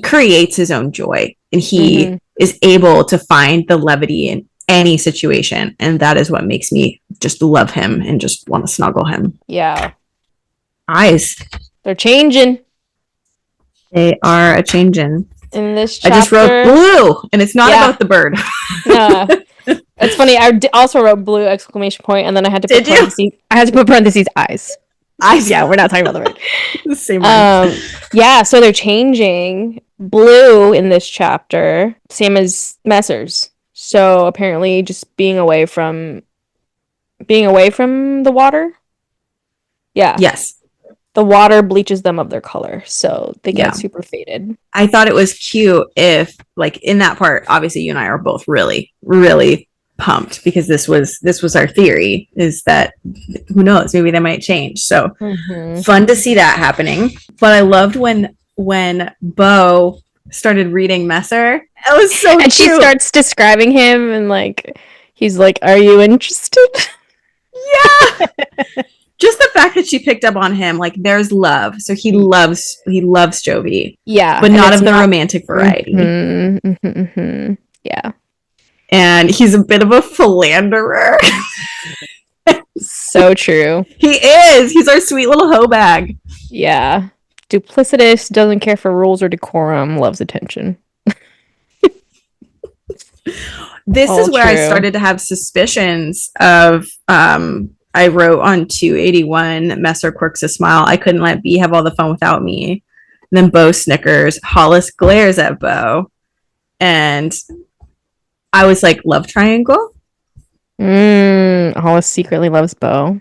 creates his own joy and he is able to find the levity in any situation, and that is what makes me just love him and just want to snuggle him. Yeah. Eyes, They're changing they are a changing. in this I chapter. just wrote blue, and it's not about the bird. It's funny. I also wrote blue exclamation point, and then I had to put parentheses. I had to put parentheses eyes. Eyes. Yeah, we're not talking about the bird. The same one. Yeah, so they're changing blue in this chapter, same as Messers. So apparently, just being away from the water. Yeah. Yes. The water bleaches them of their color, so they get super faded. I thought it was cute if, like, in that part, obviously you and I are both really, really pumped because this was our theory, is that who knows, maybe they might change. So fun to see that happening. But I loved when Bo started reading Messer. It was so cute. She starts describing him and like he's like, "Are you interested?" Yeah. Just the fact that she picked up on him, like there's love. So he loves Jovi. Yeah. But not of the romantic variety. Yeah. And he's a bit of a philanderer. So true. He is. He's our sweet little hoe bag. Yeah. Duplicitous, doesn't care for rules or decorum, loves attention. This is where I started to have suspicions of I wrote on 281, Messer quirks a smile. I couldn't let B have all the fun without me. And then Bo snickers. Hollis glares at Bo. And I was like, love triangle? Hollis secretly loves Bo.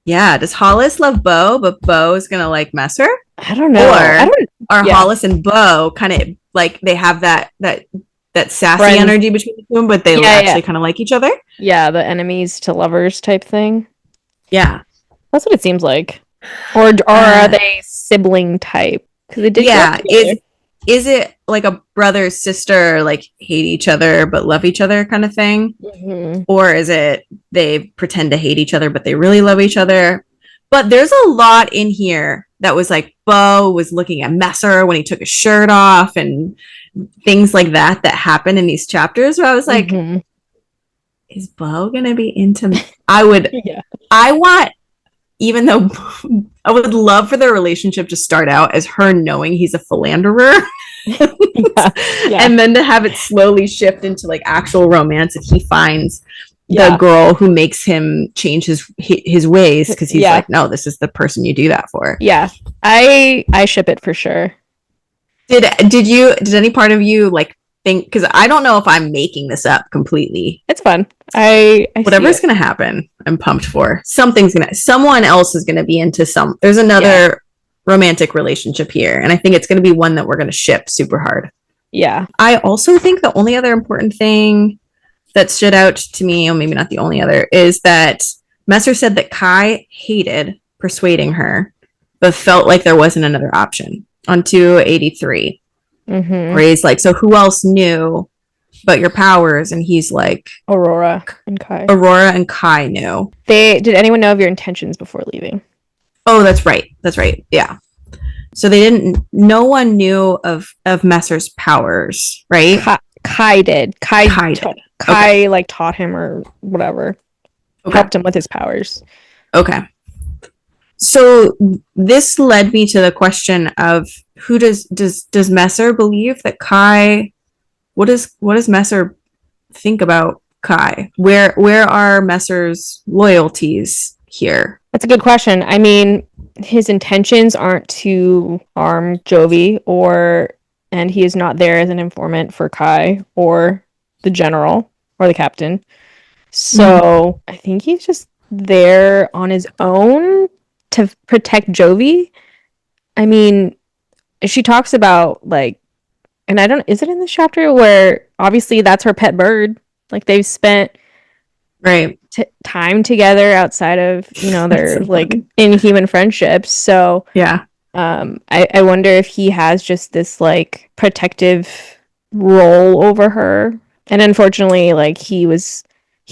Yeah. Does Hollis love Bo, but Bo is going to like Messer? I don't know. Or Hollis and Bo kind of like they have that sassy energy between the two, but they actually kind of like each other? Yeah, the enemies to lovers type thing. Yeah. That's what it seems like. Or are they sibling type? Because it did. Yeah. Is it like a brother sister like hate each other but love each other kind of thing? Or is it they pretend to hate each other but they really love each other? But there's a lot in here that was like Bo was looking at Messer when he took his shirt off and things like that happen in these chapters where I was like, is Bo gonna be into me? I want, even though I would love for their relationship to start out as her knowing he's a philanderer and then to have it slowly shift into like actual romance if he finds the girl who makes him change his ways because he's like, no, this is the person you do that for. Yeah, I ship it for sure. Did any part of you like think, because I don't know if I'm making this up completely. It's fun. I whatever's gonna happen, I'm pumped for. Someone else is gonna be into there's another romantic relationship here, and I think it's gonna be one that we're gonna ship super hard. Yeah. I also think the only other important thing that stood out to me, or maybe not the only other, is that Messer said that Kai hated persuading her, but felt like there wasn't another option on 283. Mm-hmm. Where he's like, so who else knew about your powers? And he's like, Aurora and Kai. Aurora and Kai knew. Did anyone know of your intentions before leaving? Oh, that's right. That's right. Yeah. So they didn't. No one knew of Messer's powers, right? Kai did. Kai did. Kai like taught him or whatever. Okay. Helped him with his powers. Okay. So this led me to the question of who does Messer believe that Kai? What does Messer think about Kai? Where are Messer's loyalties here? That's a good question. I mean, his intentions aren't to harm Jovi, and he is not there as an informant for Kai or the general or the captain. So I think he's just there on his own to protect Jovi. I mean, she talks about like, and I don't, is it in this chapter where obviously that's her pet bird? Like they've spent right time together outside of their like inhuman friendships. So yeah, I wonder if he has just this like protective role over her, and unfortunately, like he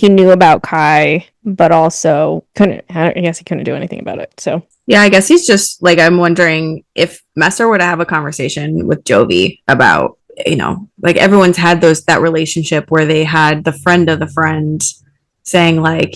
knew about Kai, but also couldn't. I guess he couldn't do anything about it. So yeah, I guess he's just like, I'm wondering if Messer were to have a conversation with Jovi about, like everyone's had that relationship where they had the friend of the friend saying like,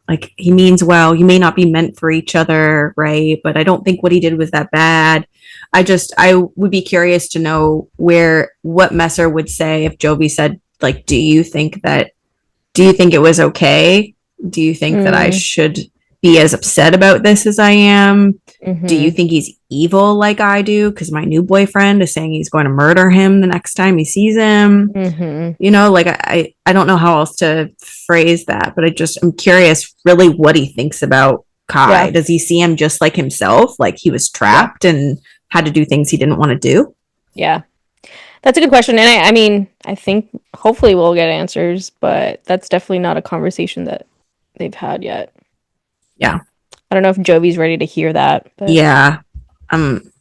like he means well, you may not be meant for each other, right? But I don't think what he did was that bad. I would be curious to know what Messer would say if Jovi said like, do you think it was okay? Do you think that I should be as upset about this as I am? Do you think he's evil like I do? Because my new boyfriend is saying he's going to murder him the next time he sees him. Like I don't know how else to phrase that, but I'm curious really what he thinks about Kai. Yeah. Does he see him just like himself? Like he was trapped and had to do things he didn't want to do? Yeah. That's a good question. And I mean, I think hopefully we'll get answers, but that's definitely not a conversation that they've had yet. Yeah. I don't know if Jovi's ready to hear that. But... yeah. I'm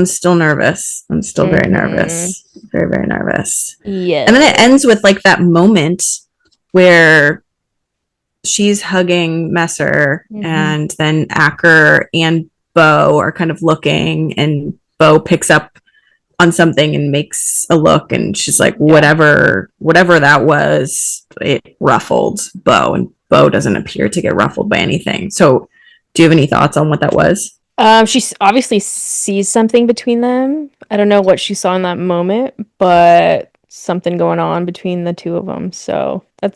still nervous. I'm still very nervous. Very, very nervous. Yeah. And then it ends with like that moment where she's hugging Messer and then Acker and Bo are kind of looking, and Bo picks up on something and makes a look, and she's like, whatever that was, it ruffled Bo, and Bo doesn't appear to get ruffled by anything. So do you have any thoughts on what that was? She obviously sees something between them. I don't know what she saw in that moment, but something going on between the two of them. So that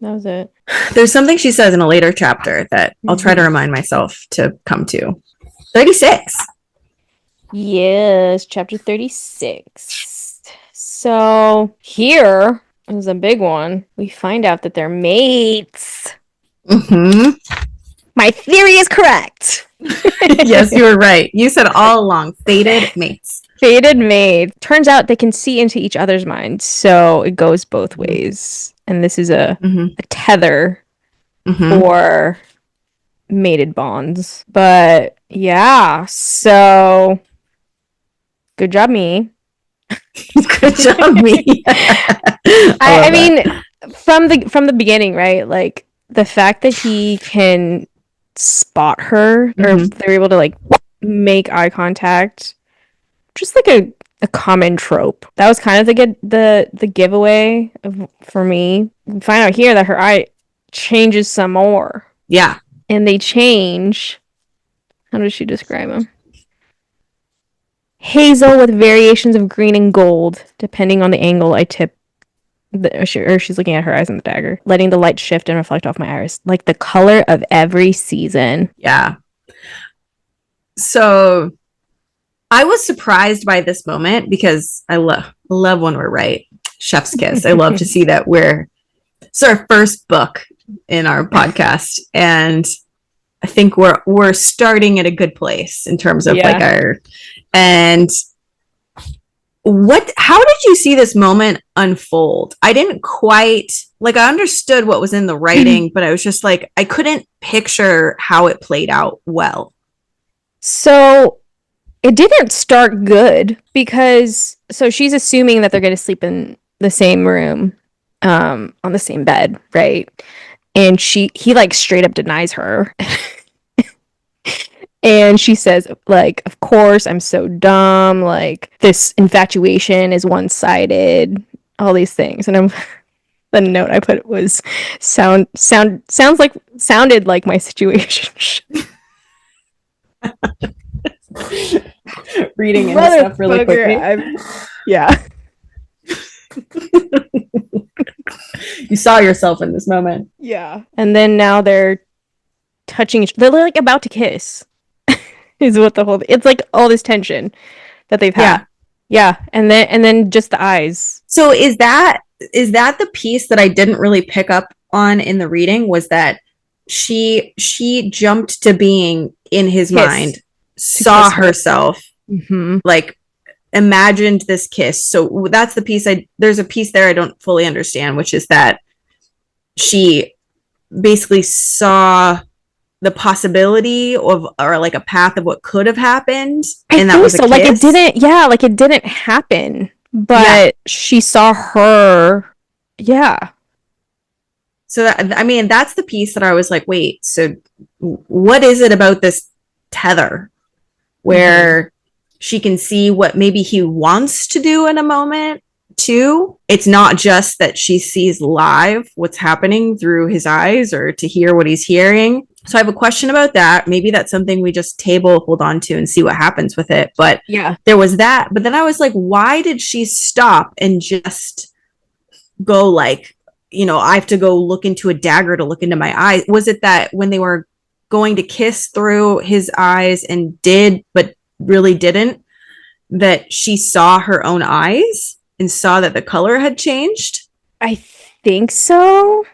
was it. There's something she says in a later chapter that I'll try to remind myself to come to. 36. Yes, chapter 36. So here is a big one. We find out that they're mates. My theory is correct. Yes, you were right. You said all along, fated mates. Fated mates. Turns out they can see into each other's minds, so it goes both ways. And this is a tether for mated bonds. But yeah, so good job, me. Good job, me. I mean, from the beginning, right? Like the fact that he can spot her, or they're able to like make eye contact, just like a common trope. That was kind of the giveaway for me. We find out here that her eye changes some more. Yeah, and they change. How does she describe them? Hazel with variations of green and gold, depending on the angle I tip. Or she's looking at her eyes in the dagger, letting the light shift and reflect off my iris, like the color of every season. Yeah. So I was surprised by this moment because I love when we're right. Chef's kiss. I love to see that it's our first book in our podcast, and I think we're starting at a good place in terms of like how did you see this moment unfold? I didn't quite I understood what was in the writing, but I was just like, I couldn't picture how it played out well. So it didn't start good because so she's assuming that they're going to sleep in the same room, on the same bed, right? And he like straight up denies her. And she says, like, of course, I'm so dumb. Like, this infatuation is one sided, all these things. And the note I put was sounded like my situation. Reading into stuff really quickly. Yeah. You saw yourself in this moment. Yeah. And then now they're they're like about to kiss. Is what it's like all this tension that they've had. Yeah. And then just the eyes. So is that the piece that I didn't really pick up on in the reading, was that she jumped to being in his mind, saw herself, like imagined this kiss. So that's the piece there's a piece there I don't fully understand, which is that she basically saw the possibility of, or like a path of what could have happened, and that was a kiss. Like it didn't happen, but she saw her. Yeah. So that, I mean, that's the piece that I was like, wait, so what is it about this tether where she can see what maybe he wants to do in a moment too? It's not just that she sees live what's happening through his eyes, or to hear what he's hearing. So I have a question about that. Maybe that's something we just hold on to and see what happens with it. But yeah, there was that. But then I was like, why did she stop and just go like, I have to go look into a dagger to look into my eyes? Was it that when they were going to kiss through his eyes and did, but really didn't, that she saw her own eyes and saw that the color had changed? I think so.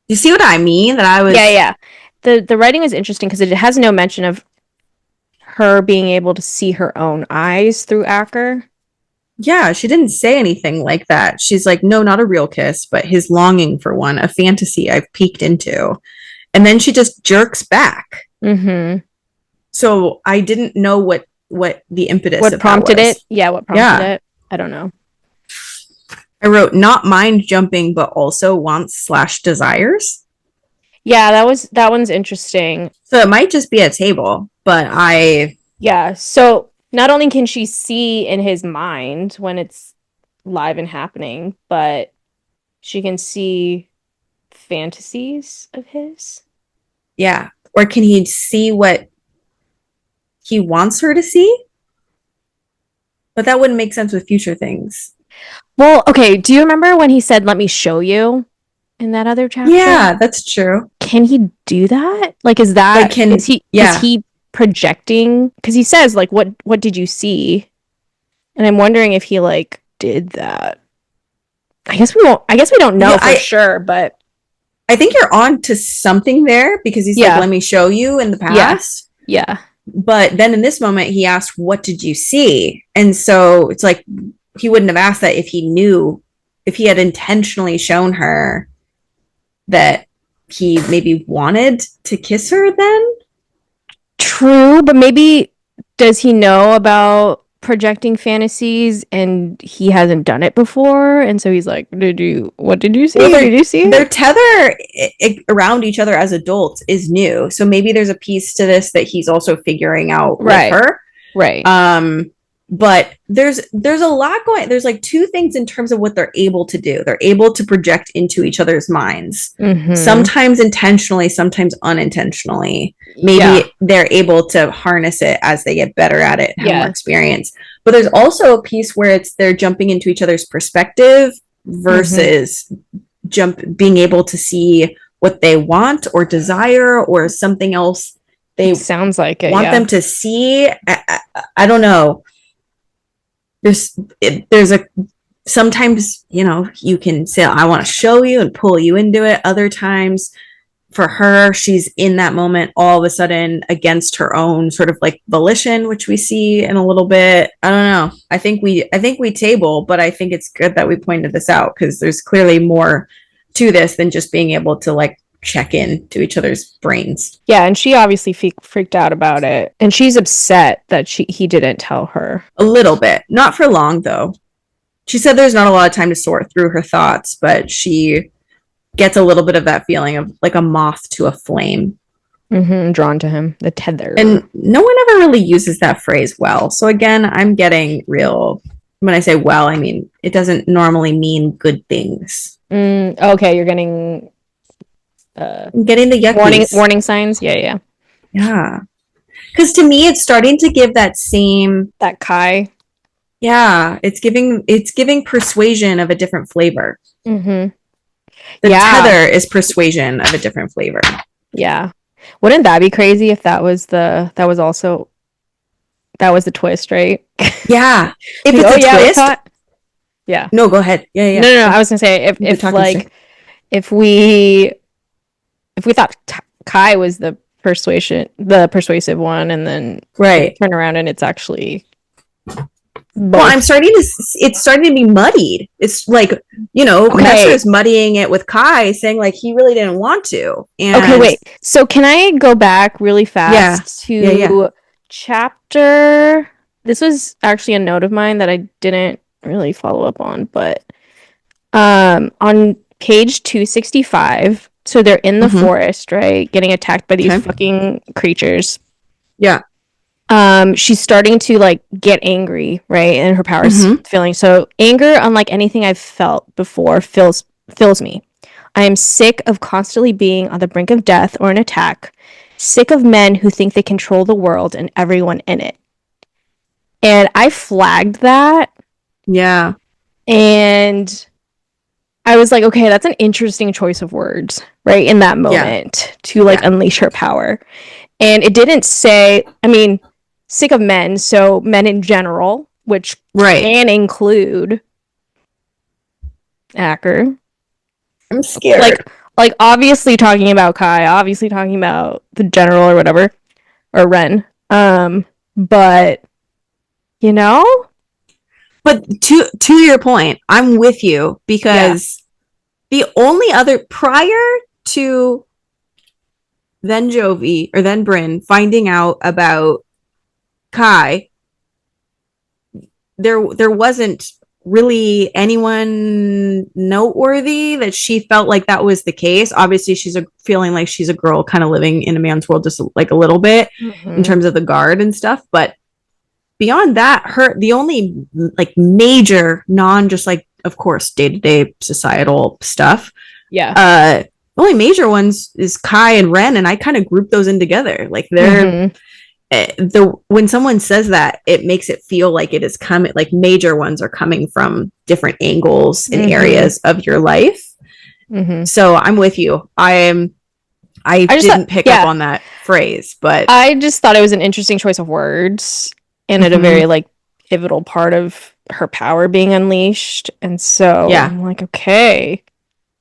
You see what I mean? That I was... Yeah. The writing is interesting because it has no mention of her being able to see her own eyes through Acker. Yeah, she didn't say anything like that. She's like, no, not a real kiss, but his longing for one, a fantasy I've peeked into. And then she just jerks back. So I didn't know what the impetus what of prompted that was. it. Yeah, what prompted it? I don't know. I wrote not mind jumping, but also wants/desires. Yeah, that one's interesting. So it might just be a table, but so not only can she see in his mind when it's live and happening, but she can see fantasies of his. Yeah. Or can he see what he wants her to see? But that wouldn't make sense with future things. Well, okay. Do you remember when he said, "Let me show you" in that other chapter? Yeah, that's true. Can he do that? Like, is he projecting? Because he says, like, what did you see? And I'm wondering if he like did that. I guess we don't know for sure, but I think you're on to something there, because he's like, let me show you in the past. Yeah. But then in this moment, he asked, what did you see? And so it's like, he wouldn't have asked that if he knew, if he had intentionally shown her that he maybe wanted to kiss her then. True, but maybe does he know about projecting fantasies and he hasn't done it before, and so he's like, what did you see? Did you see it? Their tether around each other as adults is new, so maybe there's a piece to this that he's also figuring out with her, right? But there's a lot going. There's like two things in terms of what they're able to do. They're able to project into each other's minds, sometimes intentionally, sometimes unintentionally. Maybe they're able to harness it as they get better at it and have more experience. But there's also a piece where they're jumping into each other's perspective versus being able to see what they want or desire or something else they sounds like it want them to see. I don't know. There's a sometimes, you can say, I want to show you and pull you into it. Other times for her, she's in that moment all of a sudden against her own sort of like volition, which we see in a little bit. I don't know. I think we table, but I think it's good that we pointed this out, because there's clearly more to this than just being able to like check in to each other's brains. Yeah, and she obviously freaked out about it, and she's upset that he didn't tell her. A little bit, not for long though. She said there's not a lot of time to sort through her thoughts, but she gets a little bit of that feeling of like a moth to a flame. Drawn to him, the tether. And no one ever really uses that phrase well. So again, I'm getting real. When I say well, I mean it doesn't normally mean good things. Okay, you're getting I'm getting the yuckies. Warning signs. Yeah. Because to me, it's starting to give that same Kai. Yeah, it's giving persuasion of a different flavor. The tether is persuasion of a different flavor. Yeah. Wouldn't that be crazy if that was the twist, right? Yeah. If it's a twist. Yeah. No, go ahead. Yeah. No. I was gonna say if we thought Kai was the persuasive one, and then turn around and it's actually. Well, it's starting to be muddied. It's like, Messer's muddying it with Kai, saying like he really didn't want to. And okay, wait. So can I go back really fast to chapter? This was actually a note of mine that I didn't really follow up on, but on page 265. So they're in the forest, right, getting attacked by these fucking creatures. Yeah. She's starting to like get angry, right? And her power's feeling. So anger, unlike anything I've felt before, fills me. I am sick of constantly being on the brink of death or an attack. Sick of men who think they control the world and everyone in it. And I flagged that. Yeah. And I was like, okay, that's an interesting choice of words, right? In that moment to like unleash her power. And it didn't say, I mean, sick of men, so men in general, which can include Acker. I'm scared. Like obviously talking about Kai, obviously talking about the general or whatever, or Ren. But But to your point, I'm with you because the only other prior to then Jovi or then Bryn finding out about Kai, there wasn't really anyone noteworthy that she felt like that was the case. Obviously, she's feeling like she's a girl kind of living in a man's world just like a little bit in terms of the guard and stuff. But beyond that, the only like major just like, of course, day-to-day societal stuff. The only major ones is Kai and Ren, and I kind of group those in together. Like they're when someone says that, it makes it feel like it is coming, like major ones are coming from different angles and areas of your life. So I'm with you. I didn't pick up on that phrase, but I just thought it was an interesting choice of words and at a very like pivotal part of her power being unleashed. And so I'm like, okay,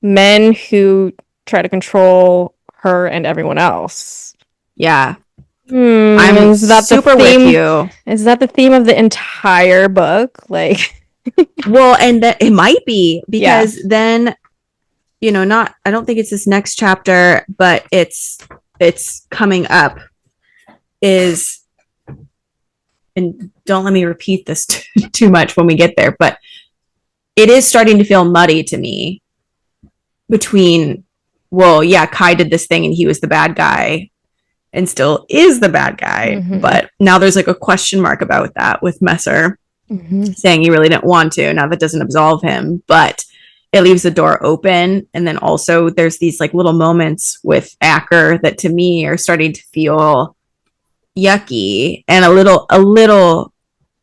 men who try to control her and everyone else. Yeah. I'm super with you. Is that the theme of the entire book? Like, well, and that it might be because then, I don't think it's this next chapter, but it's coming up is, and don't let me repeat this too much when we get there, but it is starting to feel muddy to me between, Kai did this thing and he was the bad guy and still is the bad guy. But now there's like a question mark about that with Messer saying he really didn't want to. Now that doesn't absolve him, but it leaves the door open. And then also there's these like little moments with Acker that to me are starting to feel yucky and a little,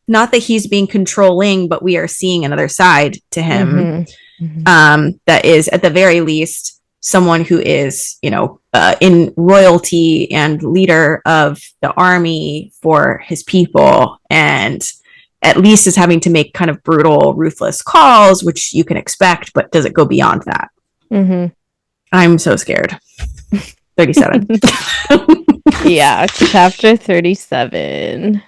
not that he's being controlling, but we are seeing another side to him. That is at the very least someone who is, in royalty and leader of the army for his people, and at least is having to make kind of brutal, ruthless calls, which you can expect, but does it go beyond that? I'm so scared. 37. Yeah, chapter 37.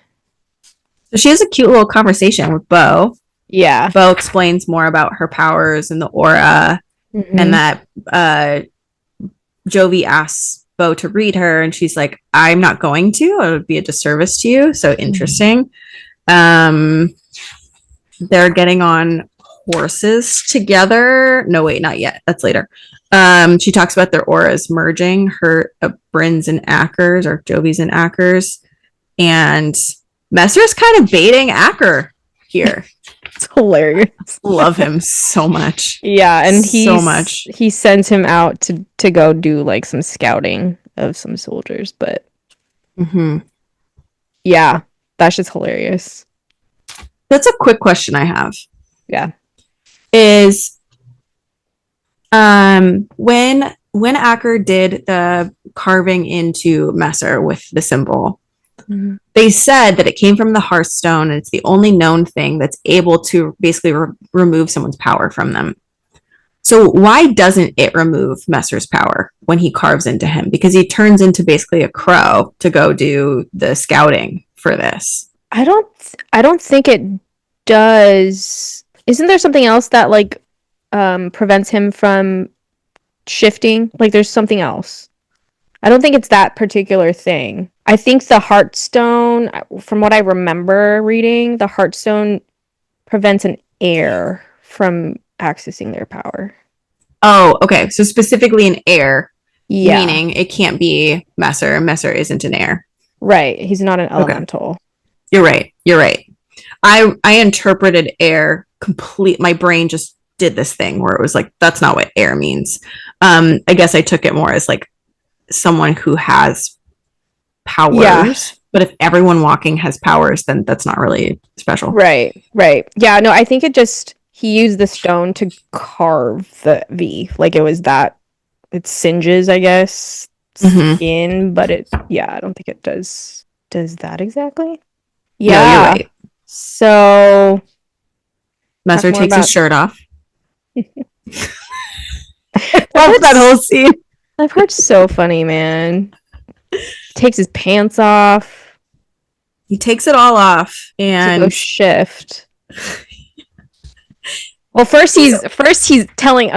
So she has a cute little conversation with Bo. Yeah. Bo explains more about her powers and the aura, and that Jovi asks Bo to read her, and she's like, I'm not going to. It would be a disservice to you. So interesting. They're getting on horses together. No, wait, not yet. That's later. She talks about their auras merging, her Bryn's and Acker's, or Jovi's and Acker's. And Messer's kind of baiting Acker here. It's hilarious. Love him so much. Yeah, and he sends him out to go do like some scouting of some soldiers, but yeah, that's just hilarious. That's a quick question I have. Yeah. Is when Acker did the carving into Messer with the symbol, they said that it came from the Hearthstone, and it's the only known thing that's able to basically remove someone's power from them. So why doesn't it remove Messer's power when he carves into him? Because he turns into basically a crow to go do the scouting for this. I don't think it does. Isn't there something else that like prevents him from shifting? Like there's something else. I don't think it's that particular thing. I think the Hearthstone, from what I remember reading, the Hearthstone prevents an heir from accessing their power. Oh, okay. So specifically an heir, meaning it can't be Messer. Messer isn't an heir. Right. He's not an elemental. Okay. You're right. I interpreted heir complete. My brain just did this thing where it was like, that's not what heir means. I guess I took it more as like someone who has powers. Yeah. But if everyone walking has powers, then that's not really special. Right. Yeah, no, I think he used the stone to carve the V. Like it singes, I guess, skin, but I don't think it does that exactly. Yeah, no, you're right. So Messer takes his shirt off. Love that whole scene. That part's so funny, man. Takes his pants off. He takes it all off and to go shift. Well, first he's telling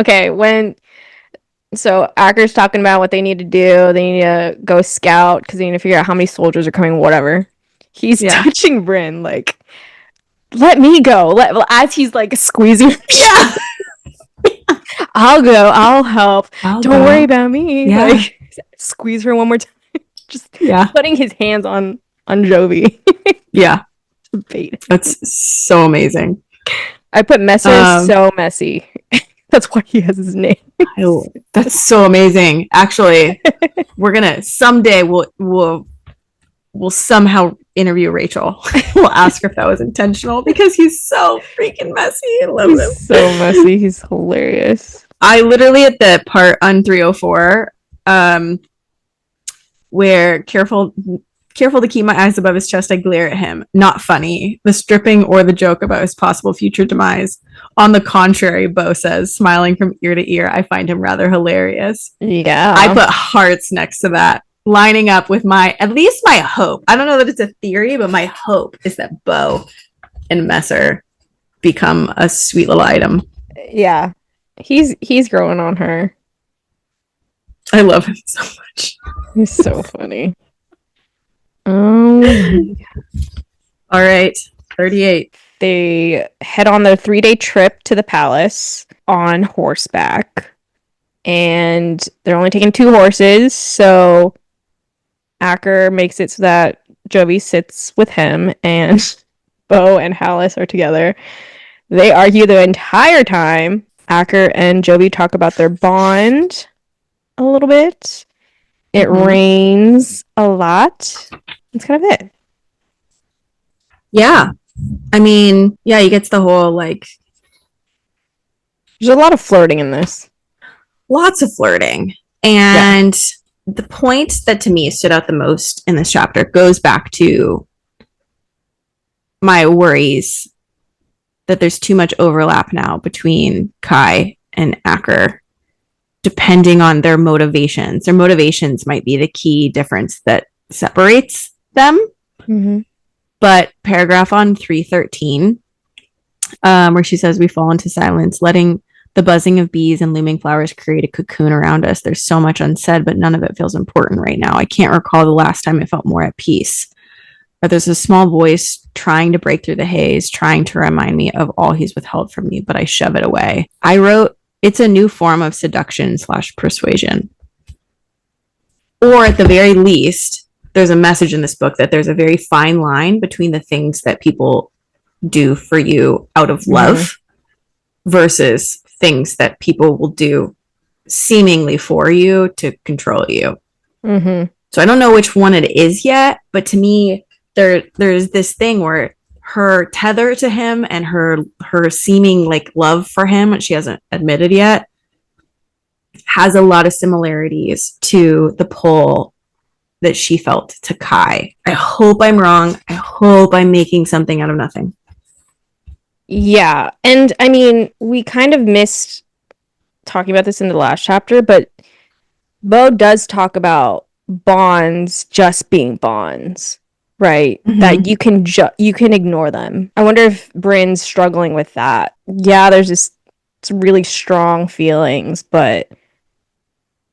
so Acker's talking about what they need to do. They need to go scout because they need to figure out how many soldiers are coming, whatever. He's touching Bryn like, let me go. As he's like squeezing her. Yeah. I'll go. I'll help. Don't worry about me. Yeah. Like, squeeze her one more time. Just putting his hands on Jovi. Yeah. Bait. That's so amazing. I put Messer so messy. That's why he has his name. That's so amazing. Actually, we're gonna someday we'll somehow interview Rachel. We'll ask her if that was intentional because he's so freaking messy. I love him. So messy. He's hilarious. I literally at the part on 304, where careful to keep my eyes above his chest, I glare at him. Not funny. The stripping or the joke about his possible future demise. On the contrary, Bo says, smiling from ear to ear, I find him rather hilarious. Yeah. I put hearts next to that, lining up with at least my hope. I don't know that it's a theory, but my hope is that Bo and Messer become a sweet little item. Yeah. He's growing on her. I love him so much. He's so funny. Oh. All right. 38. They head on their 3-day trip to the palace on horseback. And they're only taking 2 horses, so Acker makes it so that Jovi sits with him and Bo and Hallis are together. They argue the entire time. Acker and Jovi talk about their bond a little bit. It rains a lot. That's kind of it. Yeah. I mean, yeah, he gets the whole like... There's a lot of flirting in this. Lots of flirting. And the point that to me stood out the most in this chapter goes back to my worries that there's too much overlap now between Kai and Acker, depending on their motivations. Their motivations might be the key difference that separates them. Mm-hmm. But paragraph on 313, where she says, we fall into silence, letting The buzzing of bees and looming flowers create a cocoon around us. There's so much unsaid, but none of it feels important right now. I can't recall the last time I felt more at peace. But there's a small voice trying to break through the haze, trying to remind me of all he's withheld from me, but I shove it away. I wrote, it's a new form of seduction/persuasion. Or at the very least, there's a message in this book that there's a very fine line between the things that people do for you out of love versus things that people will do seemingly for you to control you. So I don't know which one it is yet, but to me, there's this thing where her tether to him and her seeming like love for him, which she hasn't admitted yet, has a lot of similarities to the pull that she felt to Kai. I hope I'm wrong. I hope I'm making something out of nothing. Yeah. And I mean, we kind of missed talking about this in the last chapter, but Bo does talk about bonds just being bonds, right? That you can ignore them. I wonder if Bryn's struggling with that. Yeah, there's this really strong feelings, but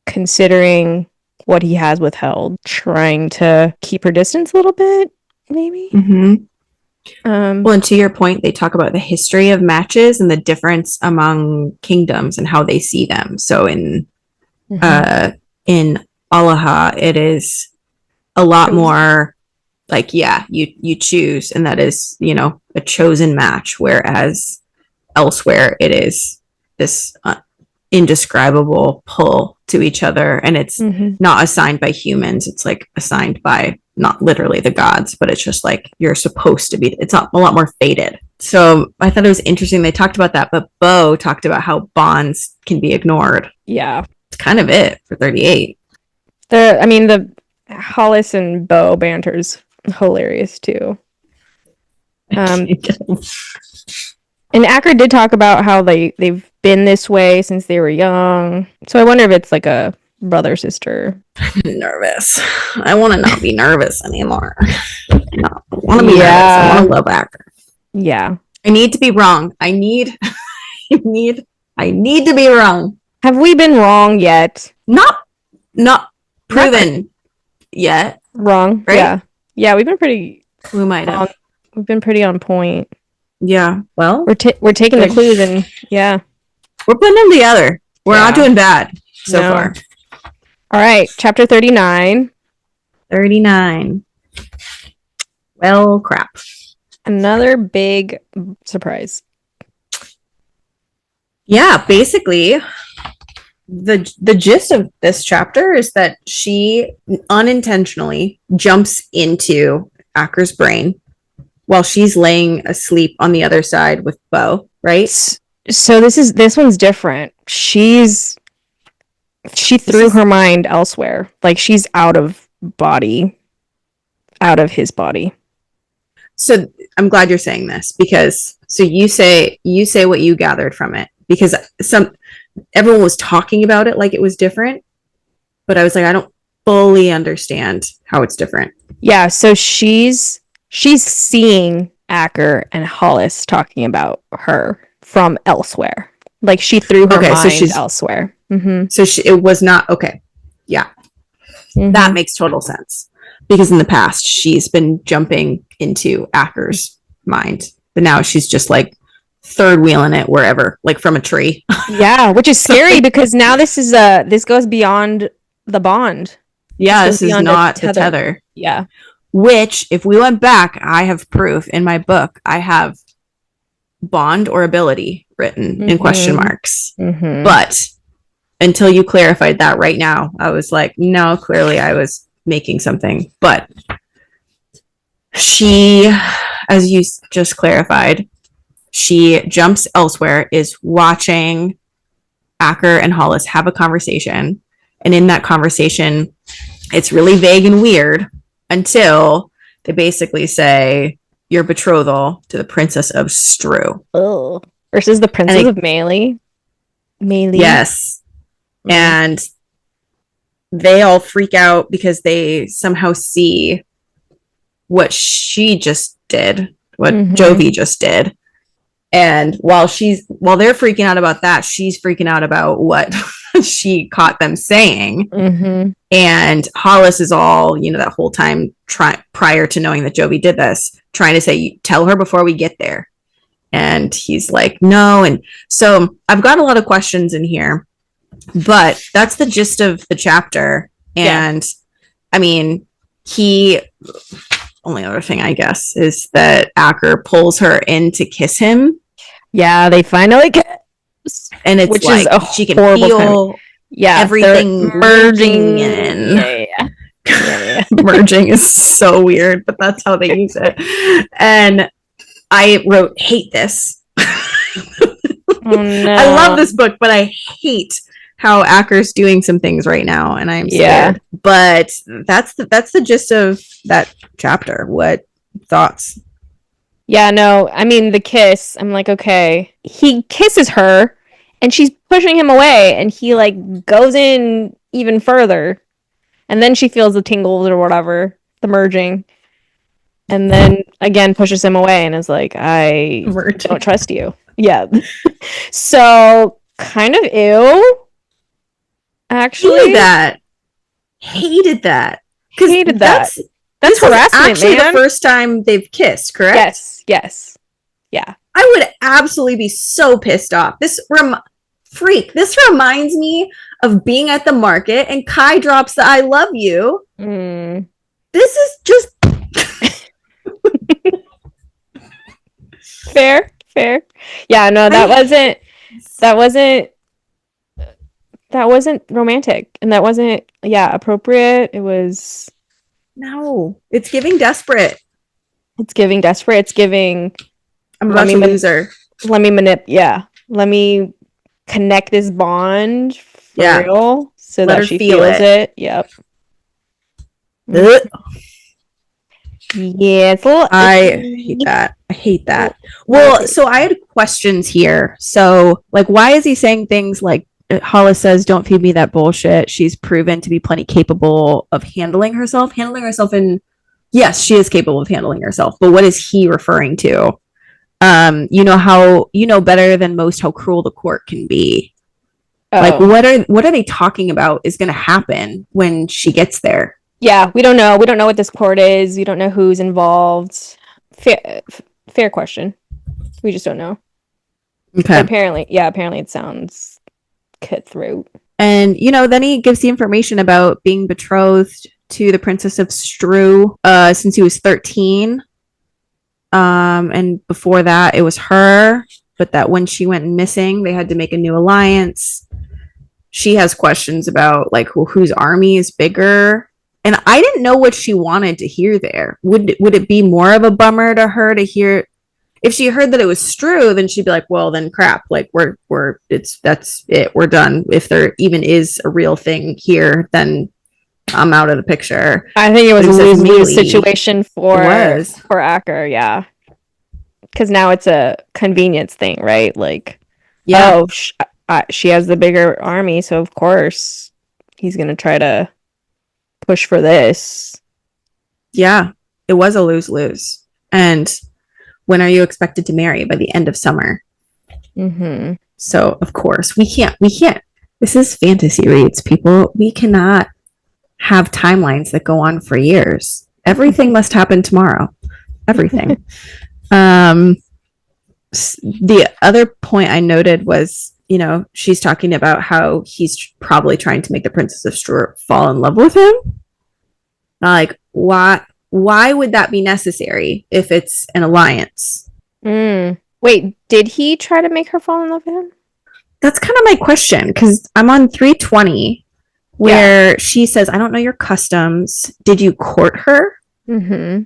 considering what he has withheld, trying to keep her distance a little bit, maybe. Well, and to your point, they talk about the history of matches and the difference among kingdoms and how they see them. So in Alaha, it is a lot more like, yeah, you choose, and that is, you know, a chosen match, whereas elsewhere it is this indescribable pull to each other, and it's not assigned by humans. It's like assigned by not literally the gods, but it's just like you're supposed to be. It's a lot more fated. So I thought it was interesting they talked about that, but Bo talked about how bonds can be ignored. Yeah, it's kind of it for 38. The Hollis and Bo banter's hilarious too. And Acker did talk about how they've been this way since they were young. So I wonder if it's like a brother sister. I'm nervous. I want to not be nervous anymore. No, I want to be nervous. I want to love Acker. Yeah. I need to be wrong. I need to be wrong. Have we been wrong yet? Not proven yet. Wrong. Right? Yeah. We've been pretty. We might have. We've been pretty on point. Yeah. Well, we're taking the clues and we're putting them together. We're not doing bad so far. All right, chapter 39. 39. Well, crap. Another big surprise. Yeah, basically, the gist of this chapter is that she unintentionally jumps into Acker's brain while she's laying asleep on the other side with Bo, right? So this one's different. She threw her mind elsewhere. Like she's out of his body. So I'm glad you're saying this, because you say what you gathered from it, because everyone was talking about it like it was different, but I was like, I don't fully understand how it's different. Yeah, so she's seeing Acker and Hollis talking about her from elsewhere. Like she threw her mind elsewhere. So it was not okay. Yeah, that makes total sense, because in the past she's been jumping into Acker's mind, but now she's just like third wheeling it wherever, like from a tree. Yeah, which is scary because now this goes beyond the bond. Yeah, this is not the tether. Yeah. Which, if we went back, I have proof in my book. I have bond or ability written in question marks. But until you clarified that right now, I was like, no, clearly I was making something. But she, as you just clarified, she jumps elsewhere, is watching Acker and Hollis have a conversation. And in that conversation, it's really vague and weird until they basically say your betrothal to the Princess of Stru. Oh. Versus the Princess of Melee. Yes. And they all freak out because they somehow see what she just did, what Jovi just did. And while they're freaking out about that, she's freaking out about what she caught them saying. Mm-hmm. And Hollis is all, that whole time prior to knowing that Jovi did this, trying to say, tell her before we get there. And he's like, no. And so I've got a lot of questions in here, but that's the gist of the chapter. And I mean, only other thing, I guess, is that Acker pulls her in to kiss him. Yeah, they finally kiss. And it's which like is she can feel everything merging in. Yeah. Merging is so weird, but that's how they use it. And I wrote, hate this. Oh, no. I love this book, but I hate how Acker's doing some things right now, and I'm scared. But that's the gist of that chapter. What thoughts? Yeah, no, I mean, the kiss, I'm like, okay. He kisses her, and she's pushing him away, and he, like, goes in even further. And then she feels the tingles or whatever, the merging. And then, again, pushes him away and is like, I don't trust you. Yeah. So, kind of ew, actually. Hated that. Hated that. That's harassment, actually man. The first time they've kissed, correct? Yes. Yeah. I would absolutely be so pissed off. This reminds me of being at the market and Kai drops the I love you. This is just fair. Yeah, no, that wasn't romantic, and that wasn't appropriate. It was it's giving desperate. It's giving I'm about to lose her. Let me connect this bond for real so that she feels it. Yep. Yeah, I hate that. Well, so I had questions here. So, like, why is he saying things like Hollis says, "Don't feed me that bullshit"? She's proven to be plenty capable of handling herself. Yes, she is capable of handling herself. But what is he referring to? You know better than most how cruel the court can be. Oh. Like, what are they talking about is going to happen when she gets there? Yeah, we don't know. We don't know what this court is. We don't know who's involved. Fair question. We just don't know. Okay. But apparently it sounds cutthroat. And, then he gives the information about being betrothed to the Princess of Stru since he was 13. And before that, it was her. But that when she went missing, they had to make a new alliance. She has questions about, like, whose army is bigger. And I didn't know what she wanted to hear there. Would it be more of a bummer to her to hear? If she heard that it was Stru, then she'd be like, well, then crap. Like, that's it. We're done. If there even is a real thing here, then I'm out of the picture. I think it was a lose-lose situation for Acker, yeah. Because now it's a convenience thing, right? Like, she has the bigger army, so of course he's going to try to push for this. Yeah, it was a lose-lose. And when are you expected to marry? By the end of summer. Mm-hmm. So, of course, we can't. This is fantasy reads, people. We cannot have timelines that go on for years. Everything must happen tomorrow. Everything. The other point I noted was, she's talking about how he's probably trying to make the Princess of Stru fall in love with him. Like, why would that be necessary if it's an alliance? Wait, did he try to make her fall in love with him? That's kind of my question, because I'm on 320 where she says, I don't know your customs. Did you court her? Mm-hmm.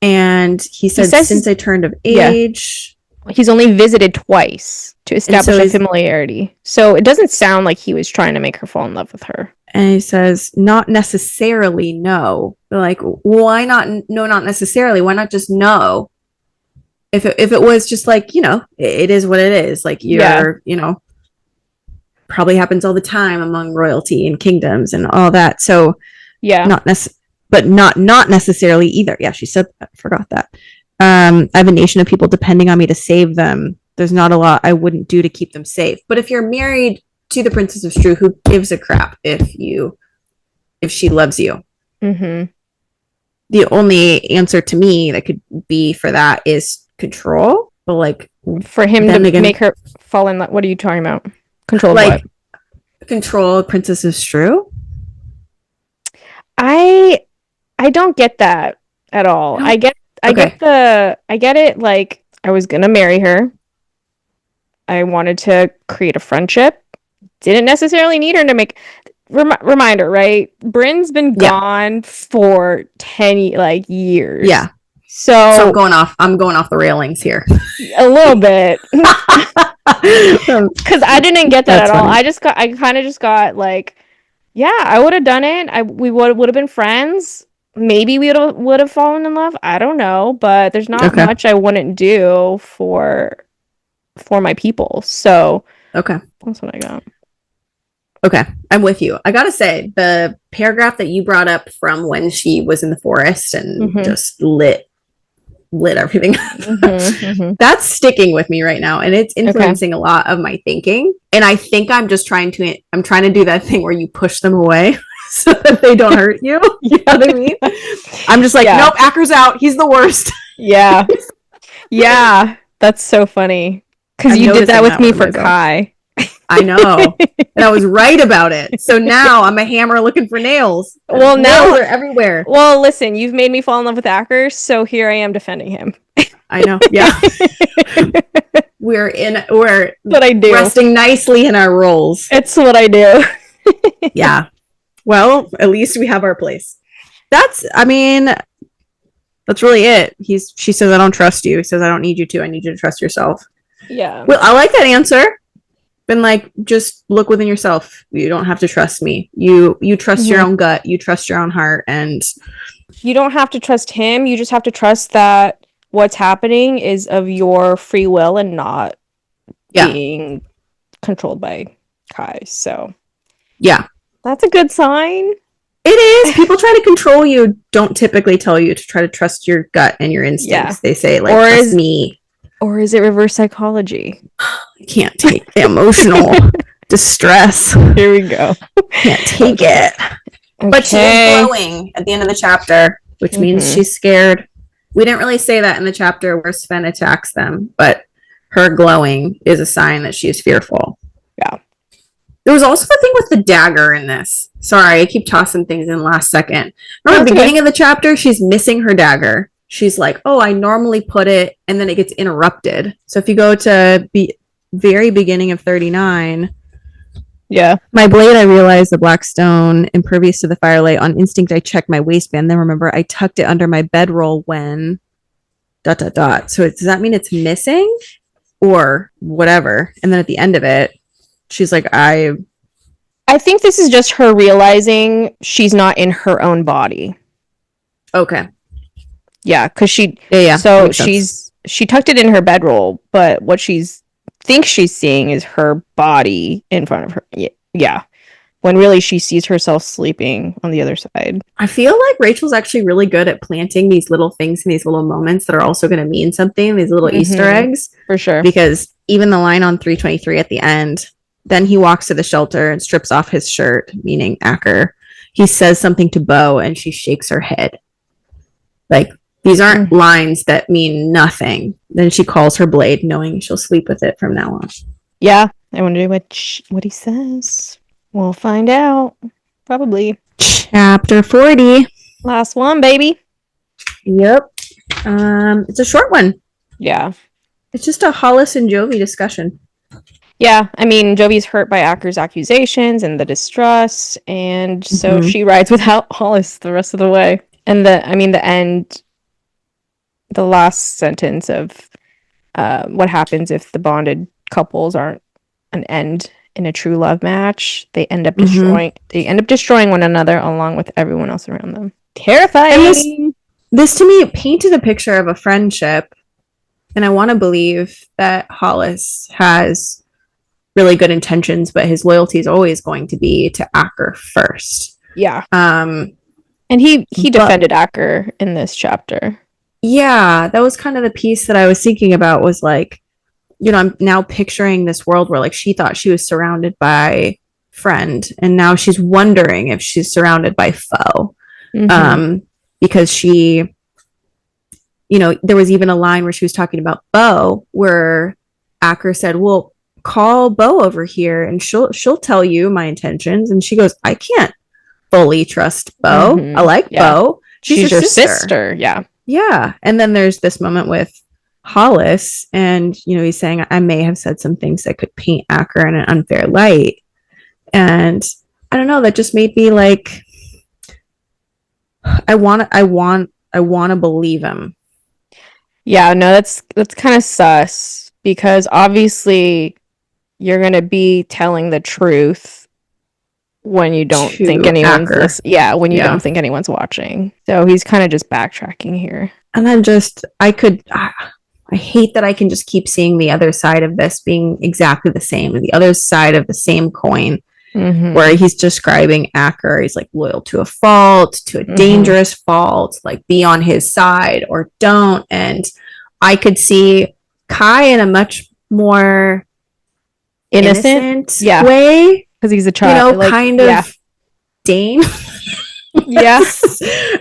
And he says since I turned of age. He's only visited twice to establish a familiarity. So it doesn't sound like he was trying to make her fall in love with her. And he says, not necessarily, no. Like, why not? No, not necessarily. Why not just no? If it was just like, it is what it is. Like, probably happens all the time among royalty and kingdoms and all that. So, but not necessarily either. Yeah, she said that. I forgot that. I have a nation of people depending on me to save them. there's not a lot I wouldn't do to keep them safe. But if you're married to the Princess of Stru, who gives a crap if she loves you? Mm-hmm. The only answer to me that could be for that is control. But like For him to again, make her fall in love. What are you talking about? Control like what? control Princess of Stru. I don't get that at all. I get Okay. I get it, like I was gonna marry her. I wanted to create a friendship. Didn't necessarily need her to make reminder, right? Bryn's been Yeah. gone for 10 like years. Yeah. So So I'm going off the railings here. a little bit. Cuz I didn't get that That's at all. funny. I kind of just got like, yeah, I would have done it. We would have been friends. Maybe we would have fallen in love. I don't know, but there's not Okay. much I wouldn't do for my people. So Okay. that's what I got. Okay. I'm with you. I gotta say, the paragraph that you brought up from when she was in the forest and Mm-hmm. just lit everything up. Mm-hmm. Mm-hmm. That's sticking with me right now, and it's Okay. influencing a lot of my thinking. And I think I'm trying to do that thing where you push them away so that they don't hurt you. You know what I mean? I'm just like, Yeah. nope, Acker's out. He's the worst. Yeah. Yeah. That's so funny. Because I'm you did that noticing with that me one for myself. Kai. I know. And I was right about it. So now I'm a hammer looking for nails. Well, nails now are everywhere. Well, listen, you've made me fall in love with Acker, so here I am defending him. I know. Yeah. we're what I do. resting nicely in our roles. It's what I do. Yeah. Well, at least we have our place. That's really it. She says, I don't trust you. He says, I don't need you to. I need you to trust yourself. Yeah. Well, I like that answer. Been like, just look within yourself. You don't have to trust me. You trust your own gut. You trust your own heart. And you don't have to trust him. You just have to trust that what's happening is of your free will and not being controlled by Kai. So yeah, that's a good sign. It is. People try to control you. Don't typically tell you to try to trust your gut and your instincts. Yeah. They say like, trust me. Or is it reverse psychology? I can't take the emotional distress. Here we go. Can't take it. Okay. But she is glowing at the end of the chapter, which means she's scared. We didn't really say that in the chapter where Sven attacks them, but her glowing is a sign that she is fearful. Yeah. There was also the thing with the dagger in this. Sorry, I keep tossing things in last second. Remember the beginning of the chapter, she's missing her dagger. She's like, oh, I normally put it, and then it gets interrupted. So if you go to very beginning of 39, yeah. My blade, I realized the black stone, impervious to the firelight. On instinct, I checked my waistband. Then remember, I tucked it under my bedroll when ... So does that mean it's missing? Or whatever. And then at the end of it, she's like, I think this is just her realizing she's not in her own body. Okay. Yeah, because she so she tucked it in her bedroll, but what thinks she's seeing is her body in front of her. Yeah. When really she sees herself sleeping on the other side. I feel like Rachel's actually really good at planting these little things in these little moments that are also going to mean something, these little Easter eggs. For sure. Because even the line on 323 at the end, then he walks to the shelter and strips off his shirt, meaning Acker. He says something to Bo and she shakes her head. Like, these aren't lines that mean nothing. Then she calls her blade, knowing she'll sleep with it from now on. Yeah, I wonder what he says. We'll find out. Probably. Chapter 40. Last one, baby. Yep. It's a short one. Yeah. It's just a Hollis and Jovi discussion. Yeah, I mean, Jovi's hurt by Acker's accusations and the distrust, and so she rides with Hollis the rest of the way. And the end, the last sentence of what happens if the bonded couples aren't an end in a true love match. They end up destroying one another along with everyone else around them. Terrifying. This to me painted a picture of a friendship, and I want to believe that Hollis has really good intentions, but his loyalty is always going to be to Acker first. Yeah. And he defended Acker in this chapter. Yeah, that was kind of the piece that I was thinking about, was like, I'm now picturing this world where like she thought she was surrounded by friend, and now she's wondering if she's surrounded by foe. Mm-hmm. Because she, there was even a line where she was talking about Bo, where Acker said, "Well, call Bo over here, and she'll tell you my intentions." And she goes, "I can't fully trust Bo. I Mm-hmm. like Yeah. Bo. She's Your sister." sister. Yeah. Yeah. And then there's this moment with Hollis, and he's saying, "I may have said some things that could paint Acker in an unfair light." And I don't know, that just made me like, I want to believe him. Yeah, no, that's kind of sus because obviously you're gonna be telling the truth when you don't think To anyone's Acker. listening. Yeah, when you Yeah. don't think anyone's watching. So he's kind of just backtracking here. And then I hate that I can just keep seeing the other side of this being exactly the same, the other side of the same coin, Mm-hmm. where he's describing Acker. He's like loyal to a fault, to a dangerous fault, like be on his side or don't. And I could see Kai in a much more innocent Yeah, way, because he's a child. Like, kind yeah. of Dane. Yeah.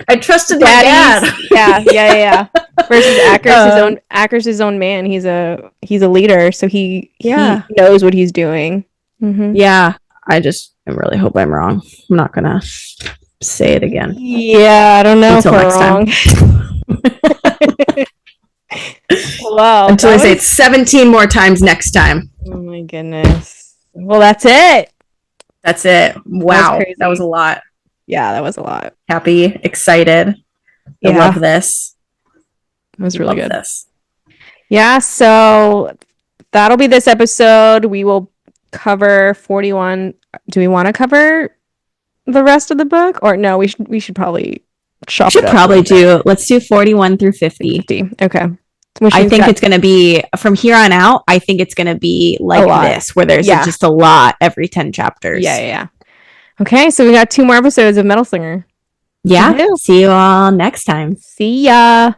I trusted my dad. Yeah. Versus Acker's his own man. He's a leader, so he knows what he's doing. Mm-hmm. Yeah. I really hope I'm wrong. I'm not gonna say it again. Yeah, I don't know Until next time. Wow. Until I say it 17 more times next time. Oh my goodness. Well, that's it. That's it. Wow. That was a lot. Yeah, that was a lot. Happy, excited. I love this. It was really good. This. Yeah, so that'll be this episode. We will cover 41. Do we want to cover the rest of the book? Or no, we should probably chop it up. Let's do 41 through 50. Okay. I think it's going to be, from here on out, I think it's going to be like this, where there's just a lot every 10 chapters. Yeah. Okay, so we got 2 more episodes of Metal Slinger. Yeah. See you all next time. See ya.